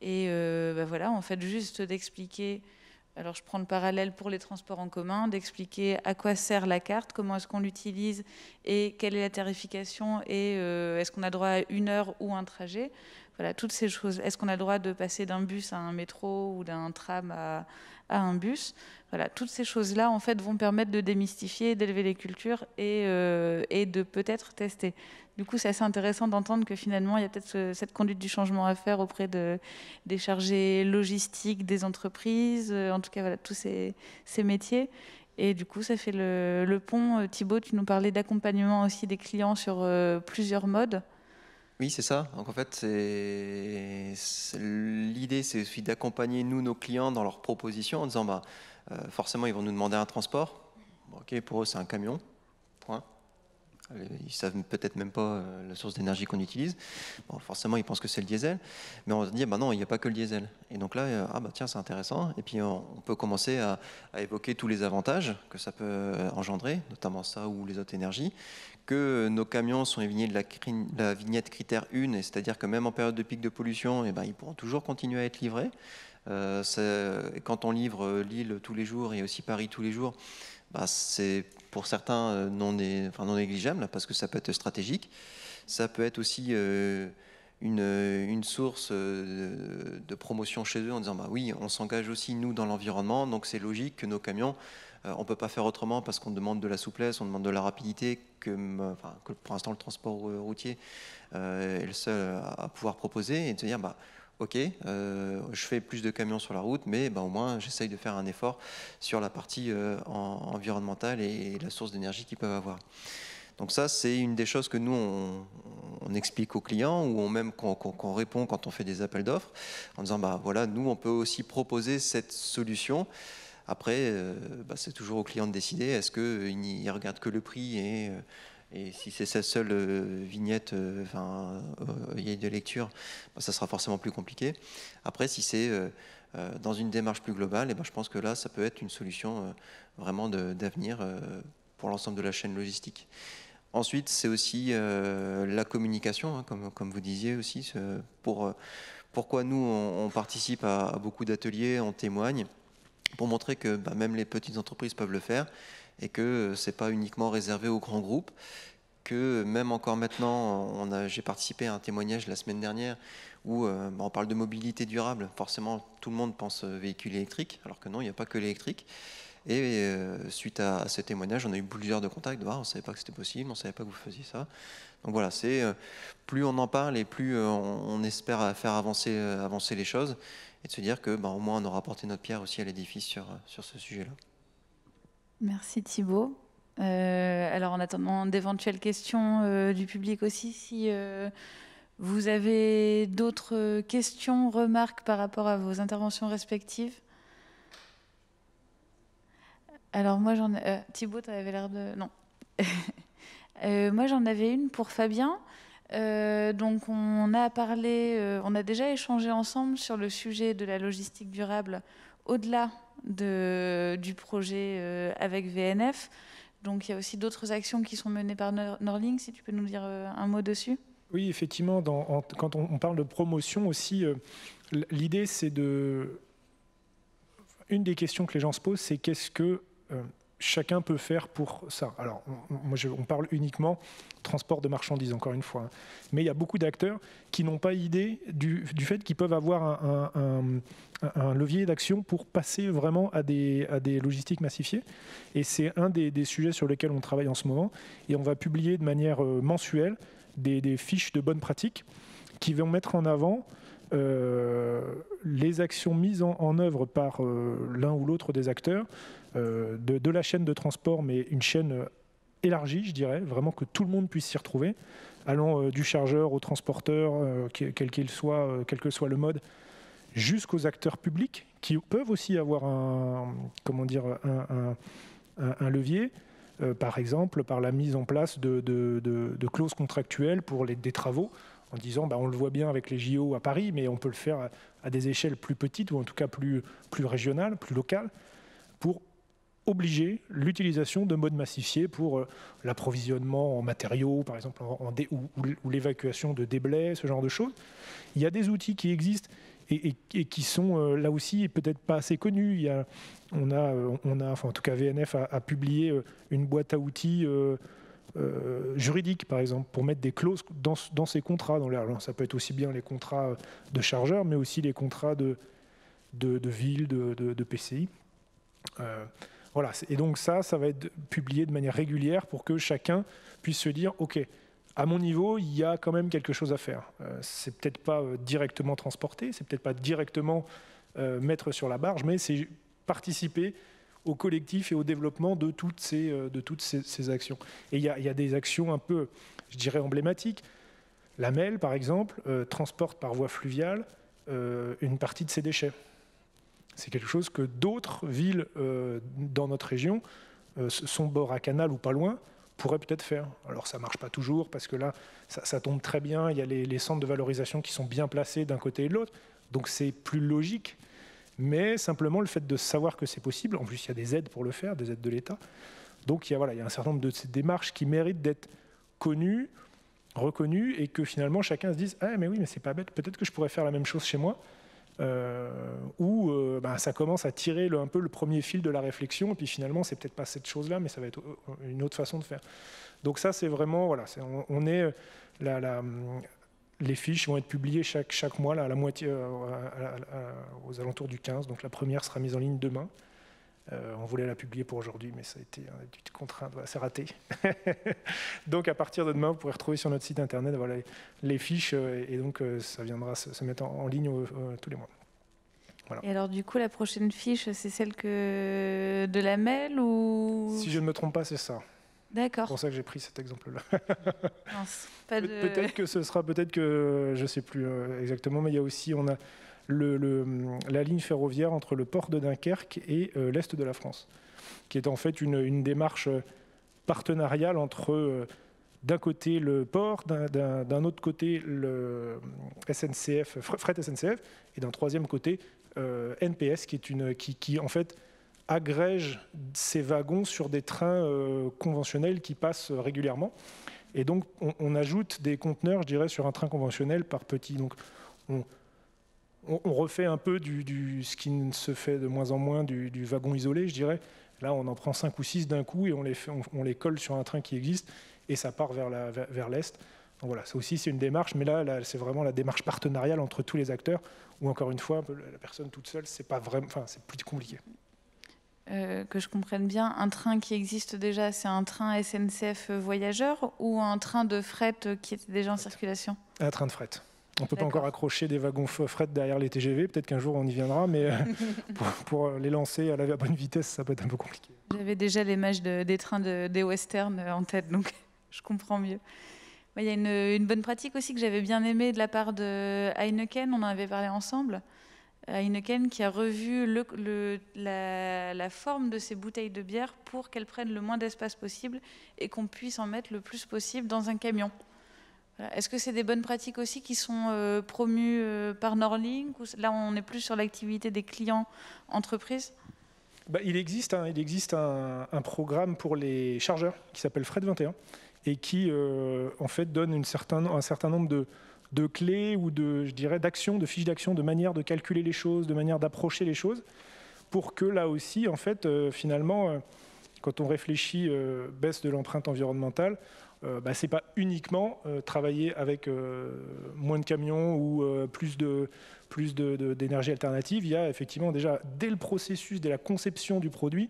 Et voilà, en fait, juste d'expliquer, alors je prends le parallèle pour les transports en commun, d'expliquer à quoi sert la carte, comment est-ce qu'on l'utilise et quelle est la tarification et est-ce qu'on a droit à 1 heure ou un trajet. Voilà, toutes ces choses. Est-ce qu'on a le droit de passer d'un bus à un métro ou d'un tram à un bus? Voilà, toutes ces choses-là, en fait, vont permettre de démystifier, d'élever les cultures et de peut-être tester. Du coup, c'est assez intéressant d'entendre que finalement, il y a peut-être cette conduite du changement à faire auprès des chargés logistiques des entreprises, en tout cas, voilà, tous ces métiers. Et du coup, ça fait le pont. Thibaut, tu nous parlais d'accompagnement aussi des clients sur plusieurs modes. Oui, c'est ça. Donc en fait, l'idée, c'est aussi d'accompagner nos clients dans leurs propositions en disant, forcément, ils vont nous demander un transport. Ok, pour eux, c'est un camion. Point. Ils savent peut-être même pas la source d'énergie qu'on utilise. Bon, forcément, ils pensent que c'est le diesel. Mais on se dit, non, il n'y a pas que le diesel. Et donc là, tiens, c'est intéressant. Et puis, on peut commencer à évoquer tous les avantages que ça peut engendrer, notamment ça ou les autres énergies. Que nos camions sont éliminés de la vignette critère 1, c'est-à-dire que même en période de pic de pollution, ils pourront toujours continuer à être livrés. Quand on livre Lille tous les jours et aussi Paris tous les jours, c'est pour certains non négligeable parce que ça peut être stratégique. Ça peut être aussi une source de promotion chez eux en disant oui, on s'engage aussi nous dans l'environnement, donc c'est logique que nos camions, on ne peut pas faire autrement parce qu'on demande de la souplesse, on demande de la rapidité que pour l'instant le transport routier est le seul à pouvoir proposer et de se dire ok, je fais plus de camions sur la route, mais au moins j'essaye de faire un effort sur la partie environnementale et la source d'énergie qu'ils peuvent avoir. Donc ça, c'est une des choses que nous, on explique aux clients ou même qu'on répond quand on fait des appels d'offres, en disant, voilà, nous, on peut aussi proposer cette solution. Après, c'est toujours au client de décider, est-ce qu'il ne regarde que le prix et si c'est sa seule vignette, de lecture, ça sera forcément plus compliqué. Après, si c'est dans une démarche plus globale, je pense que là, ça peut être une solution vraiment d'avenir pour l'ensemble de la chaîne logistique. Ensuite, c'est aussi la communication, comme vous disiez aussi. Pourquoi nous, on participe à beaucoup d'ateliers, on témoigne, pour montrer que même les petites entreprises peuvent le faire et que ce n'est pas uniquement réservé aux grands groupes, que même encore maintenant, j'ai participé à un témoignage la semaine dernière où on parle de mobilité durable. Forcément, tout le monde pense véhicule électrique, alors que non, il n'y a pas que l'électrique. Et suite à ce témoignage, on a eu plusieurs de contacts. On ne savait pas que c'était possible, on ne savait pas que vous faisiez ça. Donc voilà, plus on en parle et plus on espère faire avancer les choses et de se dire que au moins on aura apporté notre pierre aussi à l'édifice sur ce sujet-là. Merci Thibaut. Alors en attendant d'éventuelles questions du public aussi, si vous avez d'autres questions, remarques par rapport à vos interventions respectives. Alors moi Thibaut, tu avais l'air de... Non. Moi j'en avais une pour Fabien. Donc on a déjà échangé ensemble sur le sujet de la logistique durable au-delà du projet avec VNF. Donc il y a aussi d'autres actions qui sont menées par Norlink, si tu peux nous dire un mot dessus. Oui, effectivement, quand on parle de promotion aussi, l'idée c'est une des questions que les gens se posent, c'est qu'est-ce que chacun peut faire pour ça. Alors, on parle uniquement transport de marchandises, encore une fois. Mais il y a beaucoup d'acteurs qui n'ont pas idée du fait qu'ils peuvent avoir un levier d'action pour passer vraiment à des logistiques massifiées. Et c'est un des sujets sur lesquels on travaille en ce moment. Et on va publier de manière mensuelle des fiches de bonnes pratiques qui vont mettre en avant les actions mises en œuvre par l'un ou l'autre des acteurs de la chaîne de transport, mais une chaîne élargie, je dirais, vraiment que tout le monde puisse s'y retrouver, allant du chargeur au transporteur, quel que soit le mode, jusqu'aux acteurs publics qui peuvent aussi avoir un levier, par exemple par la mise en place de clauses contractuelles pour des travaux, en disant on le voit bien avec les JO à Paris, mais on peut le faire à des échelles plus petites, ou en tout cas plus régionales, plus locales, pour obliger l'utilisation de modes massifiés pour l'approvisionnement en matériaux, par exemple, ou l'évacuation de déblais, ce genre de choses. Il y a des outils qui existent et qui sont là aussi peut-être pas assez connus. En tout cas VNF a publié une boîte à outils juridique, par exemple, pour mettre des clauses dans ces contrats. Alors, ça peut être aussi bien les contrats de chargeurs, mais aussi les contrats de ville, de PCI. Voilà. Et donc ça va être publié de manière régulière pour que chacun puisse se dire « Ok, à mon niveau, il y a quand même quelque chose à faire. C'est peut-être pas directement transporté, c'est peut-être pas directement mettre sur la barge, mais c'est participer au collectif et au développement de toutes ces actions. » Et il y a des actions un peu, je dirais, emblématiques. La MEL, par exemple, transporte par voie fluviale une partie de ses déchets. C'est quelque chose que d'autres villes dans notre région, son bord à canal ou pas loin, pourraient peut-être faire. Alors ça ne marche pas toujours, parce que là, ça tombe très bien, il y a les centres de valorisation qui sont bien placés d'un côté et de l'autre, donc c'est plus logique. Mais simplement le fait de savoir que c'est possible, en plus il y a des aides pour le faire, des aides de l'État, donc il y a un certain nombre de ces démarches qui méritent d'être connues, reconnues, et que finalement chacun se dise « Ah mais oui, mais c'est pas bête, peut-être que je pourrais faire la même chose chez moi ». Où ça commence à tirer un peu le premier fil de la réflexion, et puis finalement c'est peut-être pas cette chose-là, mais ça va être une autre façon de faire. Donc ça c'est vraiment, les fiches vont être publiées chaque mois, là, à la moitié, aux alentours du 15, donc la première sera mise en ligne demain. On voulait la publier pour aujourd'hui, mais ça a été une petite contrainte, c'est raté. Donc à partir de demain, vous pourrez retrouver sur notre site internet les fiches, et donc ça viendra se mettre en ligne tous les mois. Voilà. Et alors du coup, la prochaine fiche, c'est celle de la MEL ou... Si je ne me trompe pas, c'est ça. D'accord. C'est pour ça que j'ai pris cet exemple-là. Peut-être que ce sera, je ne sais plus exactement, mais il y a aussi, on a la ligne ferroviaire entre le port de Dunkerque et l'Est de la France, qui est en fait une démarche partenariale entre, d'un côté, le port, d'un autre côté, le SNCF, Fret SNCF, et d'un troisième côté, NPS, qui en fait agrège ces wagons sur des trains conventionnels qui passent régulièrement. Et donc, on ajoute des conteneurs, je dirais, sur un train conventionnel par petit. Donc, on refait un peu ce qui se fait de moins en moins du wagon isolé, je dirais. Là, on en prend 5 ou 6 d'un coup et on les colle sur un train qui existe et ça part vers l'Est. Donc voilà, ça aussi, c'est une démarche, mais là c'est vraiment la démarche partenariale entre tous les acteurs, où encore une fois, la personne toute seule, c'est pas vraiment, c'est plus compliqué. Que je comprenne bien, un train qui existe déjà, c'est un train SNCF voyageur ou un train de fret qui était déjà en circulation? Un train de fret. On ne peut pas encore accrocher des wagons fret derrière les TGV. Peut-être qu'un jour on y viendra, mais pour les lancer à la bonne vitesse, ça peut être un peu compliqué. J'avais déjà l'image des trains des Western en tête, donc je comprends mieux. Il y a une bonne pratique aussi que j'avais bien aimée de la part de Heineken, on en avait parlé ensemble. Heineken qui a revu la forme de ses bouteilles de bière pour qu'elles prennent le moins d'espace possible et qu'on puisse en mettre le plus possible dans un camion. Voilà. Est-ce que c'est des bonnes pratiques aussi qui sont promues par Norlink, ou là on est plus sur l'activité des clients entreprises? Il existe un programme pour les chargeurs qui s'appelle Fret 21 et qui en fait donne un certain nombre de clés ou d'actions, de fiches d'action, de manière de calculer les choses, de manière d'approcher les choses, pour que là aussi, en fait, finalement, quand on réfléchit baisse de l'empreinte environnementale, c'est pas uniquement travailler avec moins de camions ou plus d'énergie alternative. Il y a effectivement déjà, dès le processus, dès la conception du produit,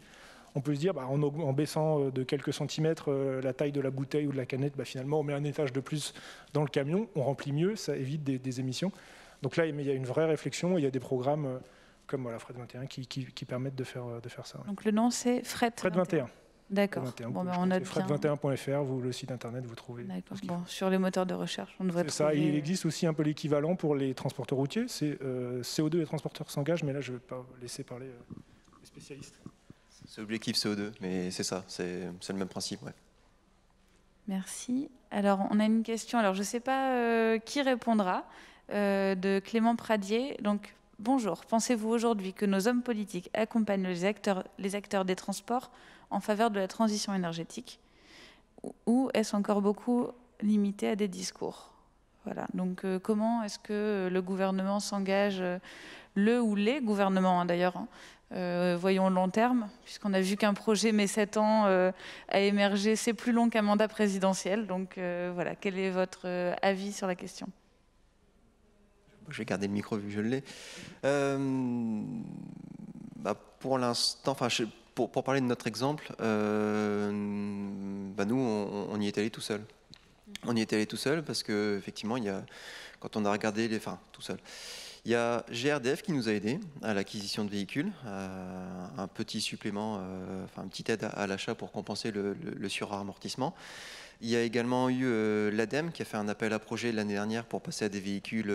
on peut se dire, en baissant de quelques centimètres la taille de la bouteille ou de la canette, finalement, on met un étage de plus dans le camion, on remplit mieux, ça évite des émissions. Donc là, il y a une vraie réflexion, il y a des programmes comme Fred 21 qui permettent de faire ça. Ouais. Donc le nom, c'est Fred 21. D'accord. Bon, on a fred21.fr, le site internet, vous trouvez. Bon, sur les moteurs de recherche, on devrait trouver... ça. Il existe aussi un peu l'équivalent pour les transporteurs routiers. C'est CO2 et transporteurs s'engagent, mais là, je ne vais pas laisser parler les spécialistes. C'est objectif CO2, mais c'est ça, c'est le même principe. Ouais. Merci. Alors, on a une question. Alors, je ne sais pas qui répondra, de Clément Pradier. Donc, bonjour. Pensez-vous aujourd'hui que nos hommes politiques accompagnent les acteurs des transports en faveur de la transition énergétique, ou est-ce encore beaucoup limité à des discours? Voilà. Donc, comment est-ce que le gouvernement s'engage, le ou les gouvernements d'ailleurs, voyons long terme, puisqu'on a vu qu'un projet met 7 ans à émerger, c'est plus long qu'un mandat présidentiel. Donc voilà, quel est votre avis sur la question? Je vais garder le micro vu que je l'ai. Pour l'instant, pour parler de notre exemple, nous, on y est allé tout seul. On y est allé tout seul parce qu'effectivement, quand on a regardé tout seul. Il y a GRDF qui nous a aidés à l'acquisition de véhicules, un petit supplément, une petite aide à l'achat pour compenser le suramortissement. Il y a également eu l'ADEME qui a fait un appel à projet l'année dernière pour passer à des véhicules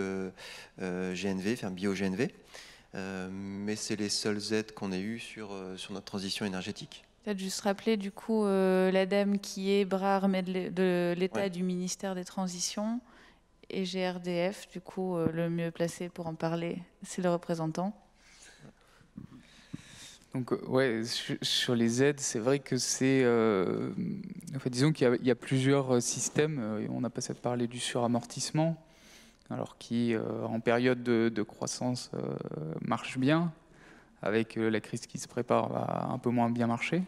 GNV, bio-GNV. Mais c'est les seules aides qu'on ait eues sur notre transition énergétique. Peut-être juste rappeler du coup l'ADEME qui est bras armé de l'État du ministère des Transitions. Et GRDF, du coup, le mieux placé pour en parler, c'est le représentant. Donc, sur les aides, c'est vrai que c'est... disons qu'il y a plusieurs systèmes. On a passé à parler du suramortissement, alors qui, en période de croissance, marche bien. Avec la crise qui se prépare, va un peu moins bien marcher.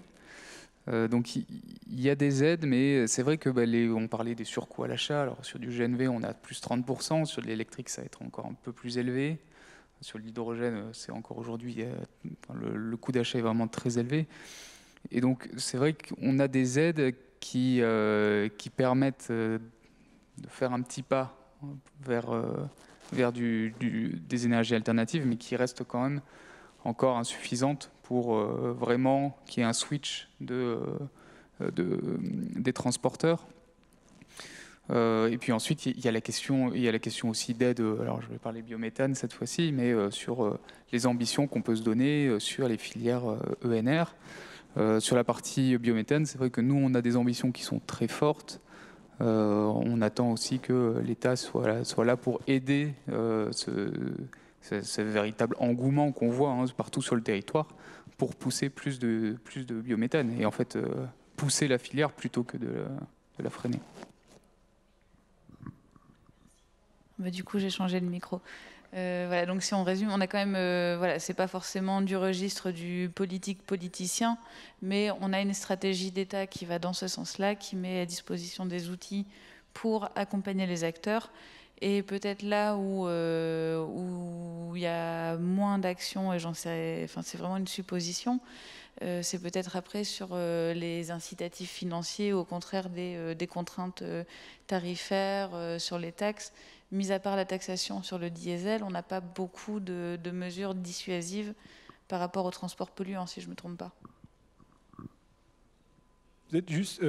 Donc il y a des aides, mais c'est vrai que on parlait des surcoûts à l'achat. Alors sur du GNV, on a plus 30%. Sur de l'électrique, ça va être encore un peu plus élevé. Sur l'hydrogène, c'est encore aujourd'hui, le coût d'achat est vraiment très élevé. Et donc c'est vrai qu'on a des aides qui permettent de faire un petit pas vers des énergies alternatives, mais qui restent quand même encore insuffisantes pour vraiment qu'il y ait un switch des transporteurs. Et puis ensuite, il y a la question aussi d'aide. Alors, je vais parler biométhane cette fois-ci, mais sur les ambitions qu'on peut se donner sur les filières ENR. Sur la partie biométhane, c'est vrai que nous, on a des ambitions qui sont très fortes. On attend aussi que l'État soit là pour aider ce véritable engouement qu'on voit partout sur le territoire pour pousser plus de biométhane et en fait pousser la filière plutôt que de la freiner. Du coup, j'ai changé le micro. Voilà, donc si on résume, on a quand même, c'est pas forcément du registre du politicien, mais on a une stratégie d'État qui va dans ce sens-là, qui met à disposition des outils pour accompagner les acteurs. Et peut-être là où il y a moins d'action, et c'est vraiment une supposition, c'est peut-être après sur les incitatifs financiers, ou au contraire des contraintes tarifaires sur les taxes. Mis à part la taxation sur le diesel, on n'a pas beaucoup de mesures dissuasives par rapport au transport polluant, si je ne me trompe pas. Vous êtes juste,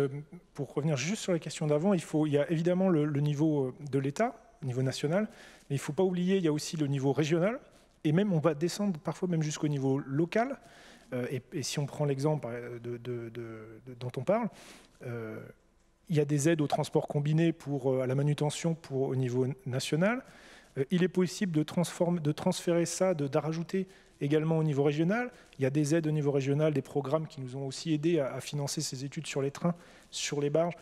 pour revenir juste sur la question d'avant, il y a évidemment le niveau de l'État, niveau national, mais il ne faut pas oublier, il y a aussi le niveau régional, et même on va descendre parfois même jusqu'au niveau local. Et si on prend l'exemple dont on parle, il y a des aides au transport combiné à la manutention au niveau national. Il est possible de transférer ça, de rajouter également au niveau régional. Il y a des aides au niveau régional, des programmes qui nous ont aussi aidés à financer ces études sur les trains, sur les barges.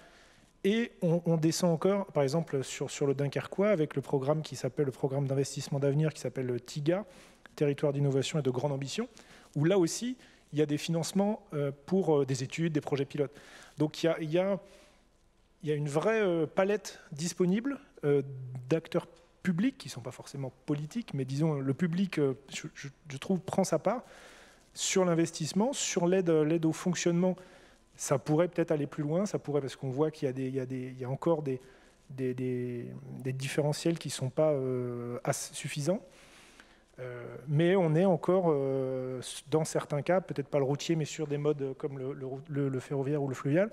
Et on descend encore, par exemple, sur le Dunkerquois, avec le programme qui s'appelle le programme d'investissement d'avenir, qui s'appelle le TIGA, Territoire d'innovation et de grande ambition, où là aussi, il y a des financements pour des études, des projets pilotes. Donc il y a une vraie palette disponible d'acteurs publics, qui ne sont pas forcément politiques, mais disons le public, je trouve, prend sa part sur l'investissement, sur l'aide au fonctionnement. Ça pourrait peut-être aller plus loin, ça pourrait, parce qu'on voit qu'il y a encore des différentiels qui ne sont pas suffisants. Mais on est encore, dans certains cas, peut-être pas le routier, mais sur des modes comme le ferroviaire ou le fluvial,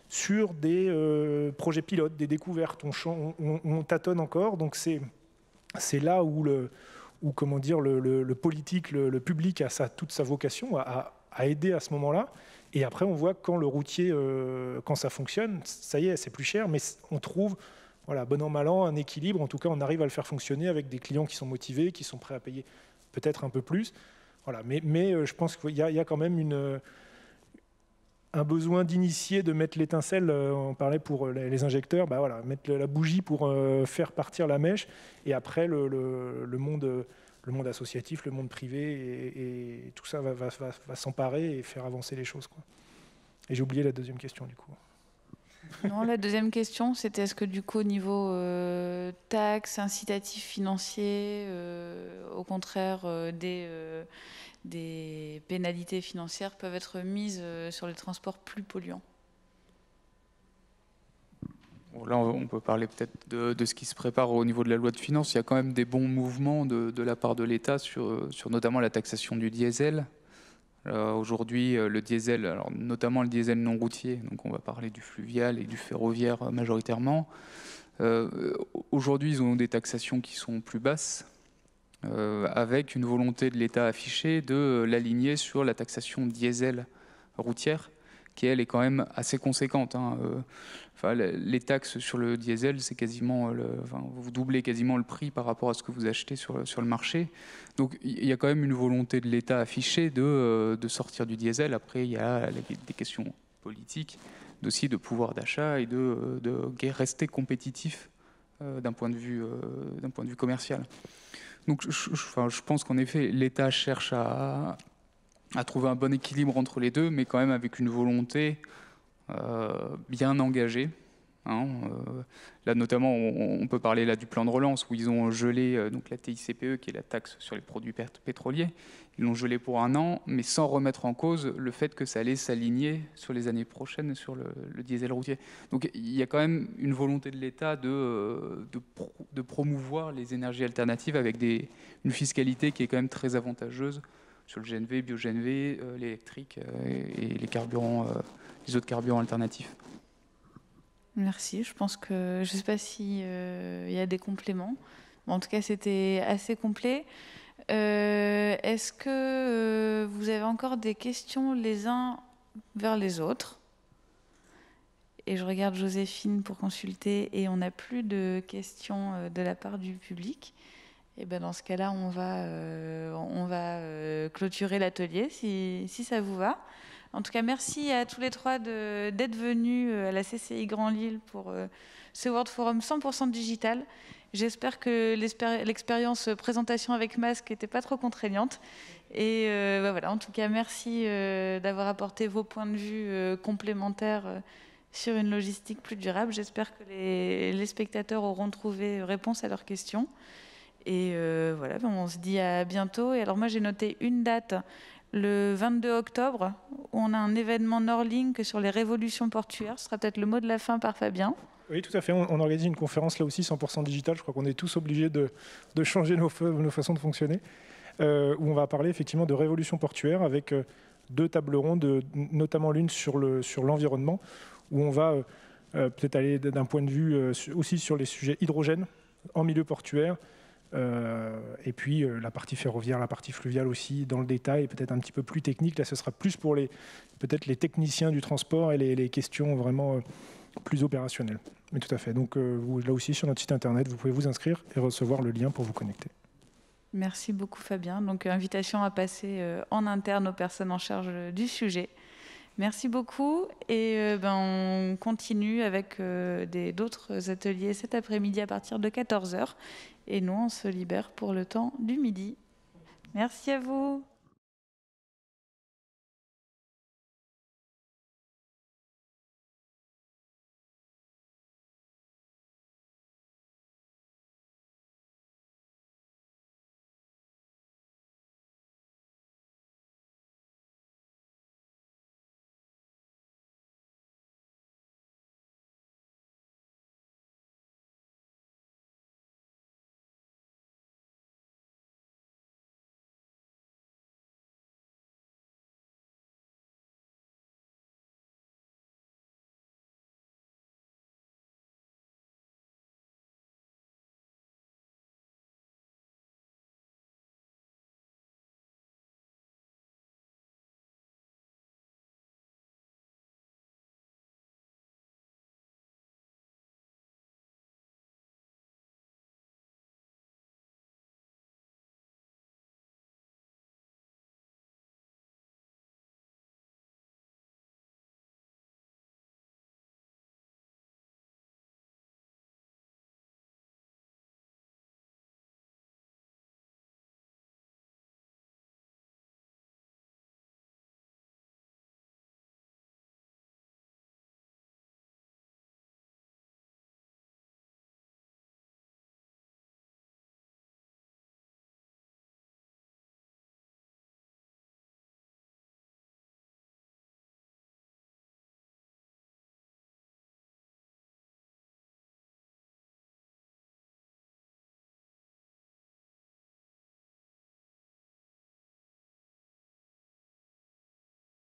sur des projets pilotes, des découvertes. On tâtonne encore, donc c'est là où comment dire, le politique, le public a toute sa vocation à aider à ce moment-là. Et après, on voit que quand le routier, quand ça fonctionne, ça y est, c'est plus cher, mais on trouve, voilà, bon an, mal an, un équilibre. En tout cas, on arrive à le faire fonctionner avec des clients qui sont motivés, qui sont prêts à payer peut-être un peu plus. Voilà. Mais je pense qu'il y a quand même un besoin d'initier, de mettre l'étincelle. On parlait pour les injecteurs, bah voilà, mettre la bougie pour faire partir la mèche. Et après, le monde associatif, le monde privé, et tout ça va s'emparer et faire avancer les choses, quoi. Et j'ai oublié la deuxième question, du coup. Non, la deuxième question, c'était est-ce que du coup, au niveau taxes, incitatifs financiers, au contraire, des pénalités financières peuvent être mises sur les transports plus polluants? Bon, là, on peut parler peut-être de ce qui se prépare au niveau de la loi de finances. Il y a quand même des bons mouvements de la part de l'État sur notamment la taxation du diesel. Aujourd'hui, le diesel, alors notamment le diesel non routier, donc on va parler du fluvial et du ferroviaire majoritairement. Aujourd'hui, ils ont des taxations qui sont plus basses, avec une volonté de l'État affichée de l'aligner sur la taxation diesel routière, qui elle est quand même assez conséquente, hein. Enfin, les taxes sur le diesel, c'est quasiment, vous doublez quasiment le prix par rapport à ce que vous achetez sur le marché. Donc il y a quand même une volonté de l'État affichée de sortir du diesel. Après, il y a des questions politiques, aussi de pouvoir d'achat et de rester compétitif d'un point de vue commercial. Donc je pense qu'en effet, l'État cherche à trouver un bon équilibre entre les deux, mais quand même avec une volonté bien engagée. Hein. Là, notamment, on peut parler là du plan de relance où ils ont gelé donc la TICPE, qui est la taxe sur les produits pétroliers. Ils l'ont gelé pour 1 an, mais sans remettre en cause le fait que ça allait s'aligner sur les années prochaines sur le diesel routier. Donc, il y a quand même une volonté de l'État de promouvoir les énergies alternatives avec une fiscalité qui est quand même très avantageuse sur le GNV, bio-GNV, l'électrique et les carburants, les autres carburants alternatifs. Merci. Je pense que je ne sais pas s'il y a des compléments. En tout cas, c'était assez complet. Est-ce que vous avez encore des questions les uns vers les autres? Et je regarde Joséphine pour consulter et on n'a plus de questions de la part du public. Et ben dans ce cas-là, on va clôturer l'atelier si ça vous va. En tout cas, merci à tous les trois d'être venus à la CCI Grand Lille pour ce World Forum 100% digital. J'espère que l'expérience présentation avec masque n'était pas trop contraignante. Et voilà, en tout cas, merci d'avoir apporté vos points de vue complémentaires sur une logistique plus durable. J'espère que les spectateurs auront trouvé réponse à leurs questions. Et voilà, on se dit à bientôt. Et alors moi, j'ai noté une date, le 22 octobre, où on a un événement Norlink sur les révolutions portuaires. Ce sera peut-être le mot de la fin par Fabien. Oui, tout à fait. On organise une conférence là aussi, 100% digital. Je crois qu'on est tous obligés de changer nos façons de fonctionner, où on va parler effectivement de révolution portuaire avec 2 tables rondes, notamment l'une sur l'environnement, où on va peut-être aller d'un point de vue aussi sur les sujets hydrogène en milieu portuaire, et puis la partie ferroviaire, la partie fluviale aussi, dans le détail, peut-être un petit peu plus technique. Là, ce sera plus pour peut-être les techniciens du transport et les questions vraiment plus opérationnelles. Mais tout à fait. Donc là aussi, sur notre site internet, vous pouvez vous inscrire et recevoir le lien pour vous connecter. Merci beaucoup Fabien. Donc invitation à passer en interne aux personnes en charge du sujet. Merci beaucoup et on continue avec d'autres ateliers cet après-midi à partir de 14h et nous on se libère pour le temps du midi. Merci à vous.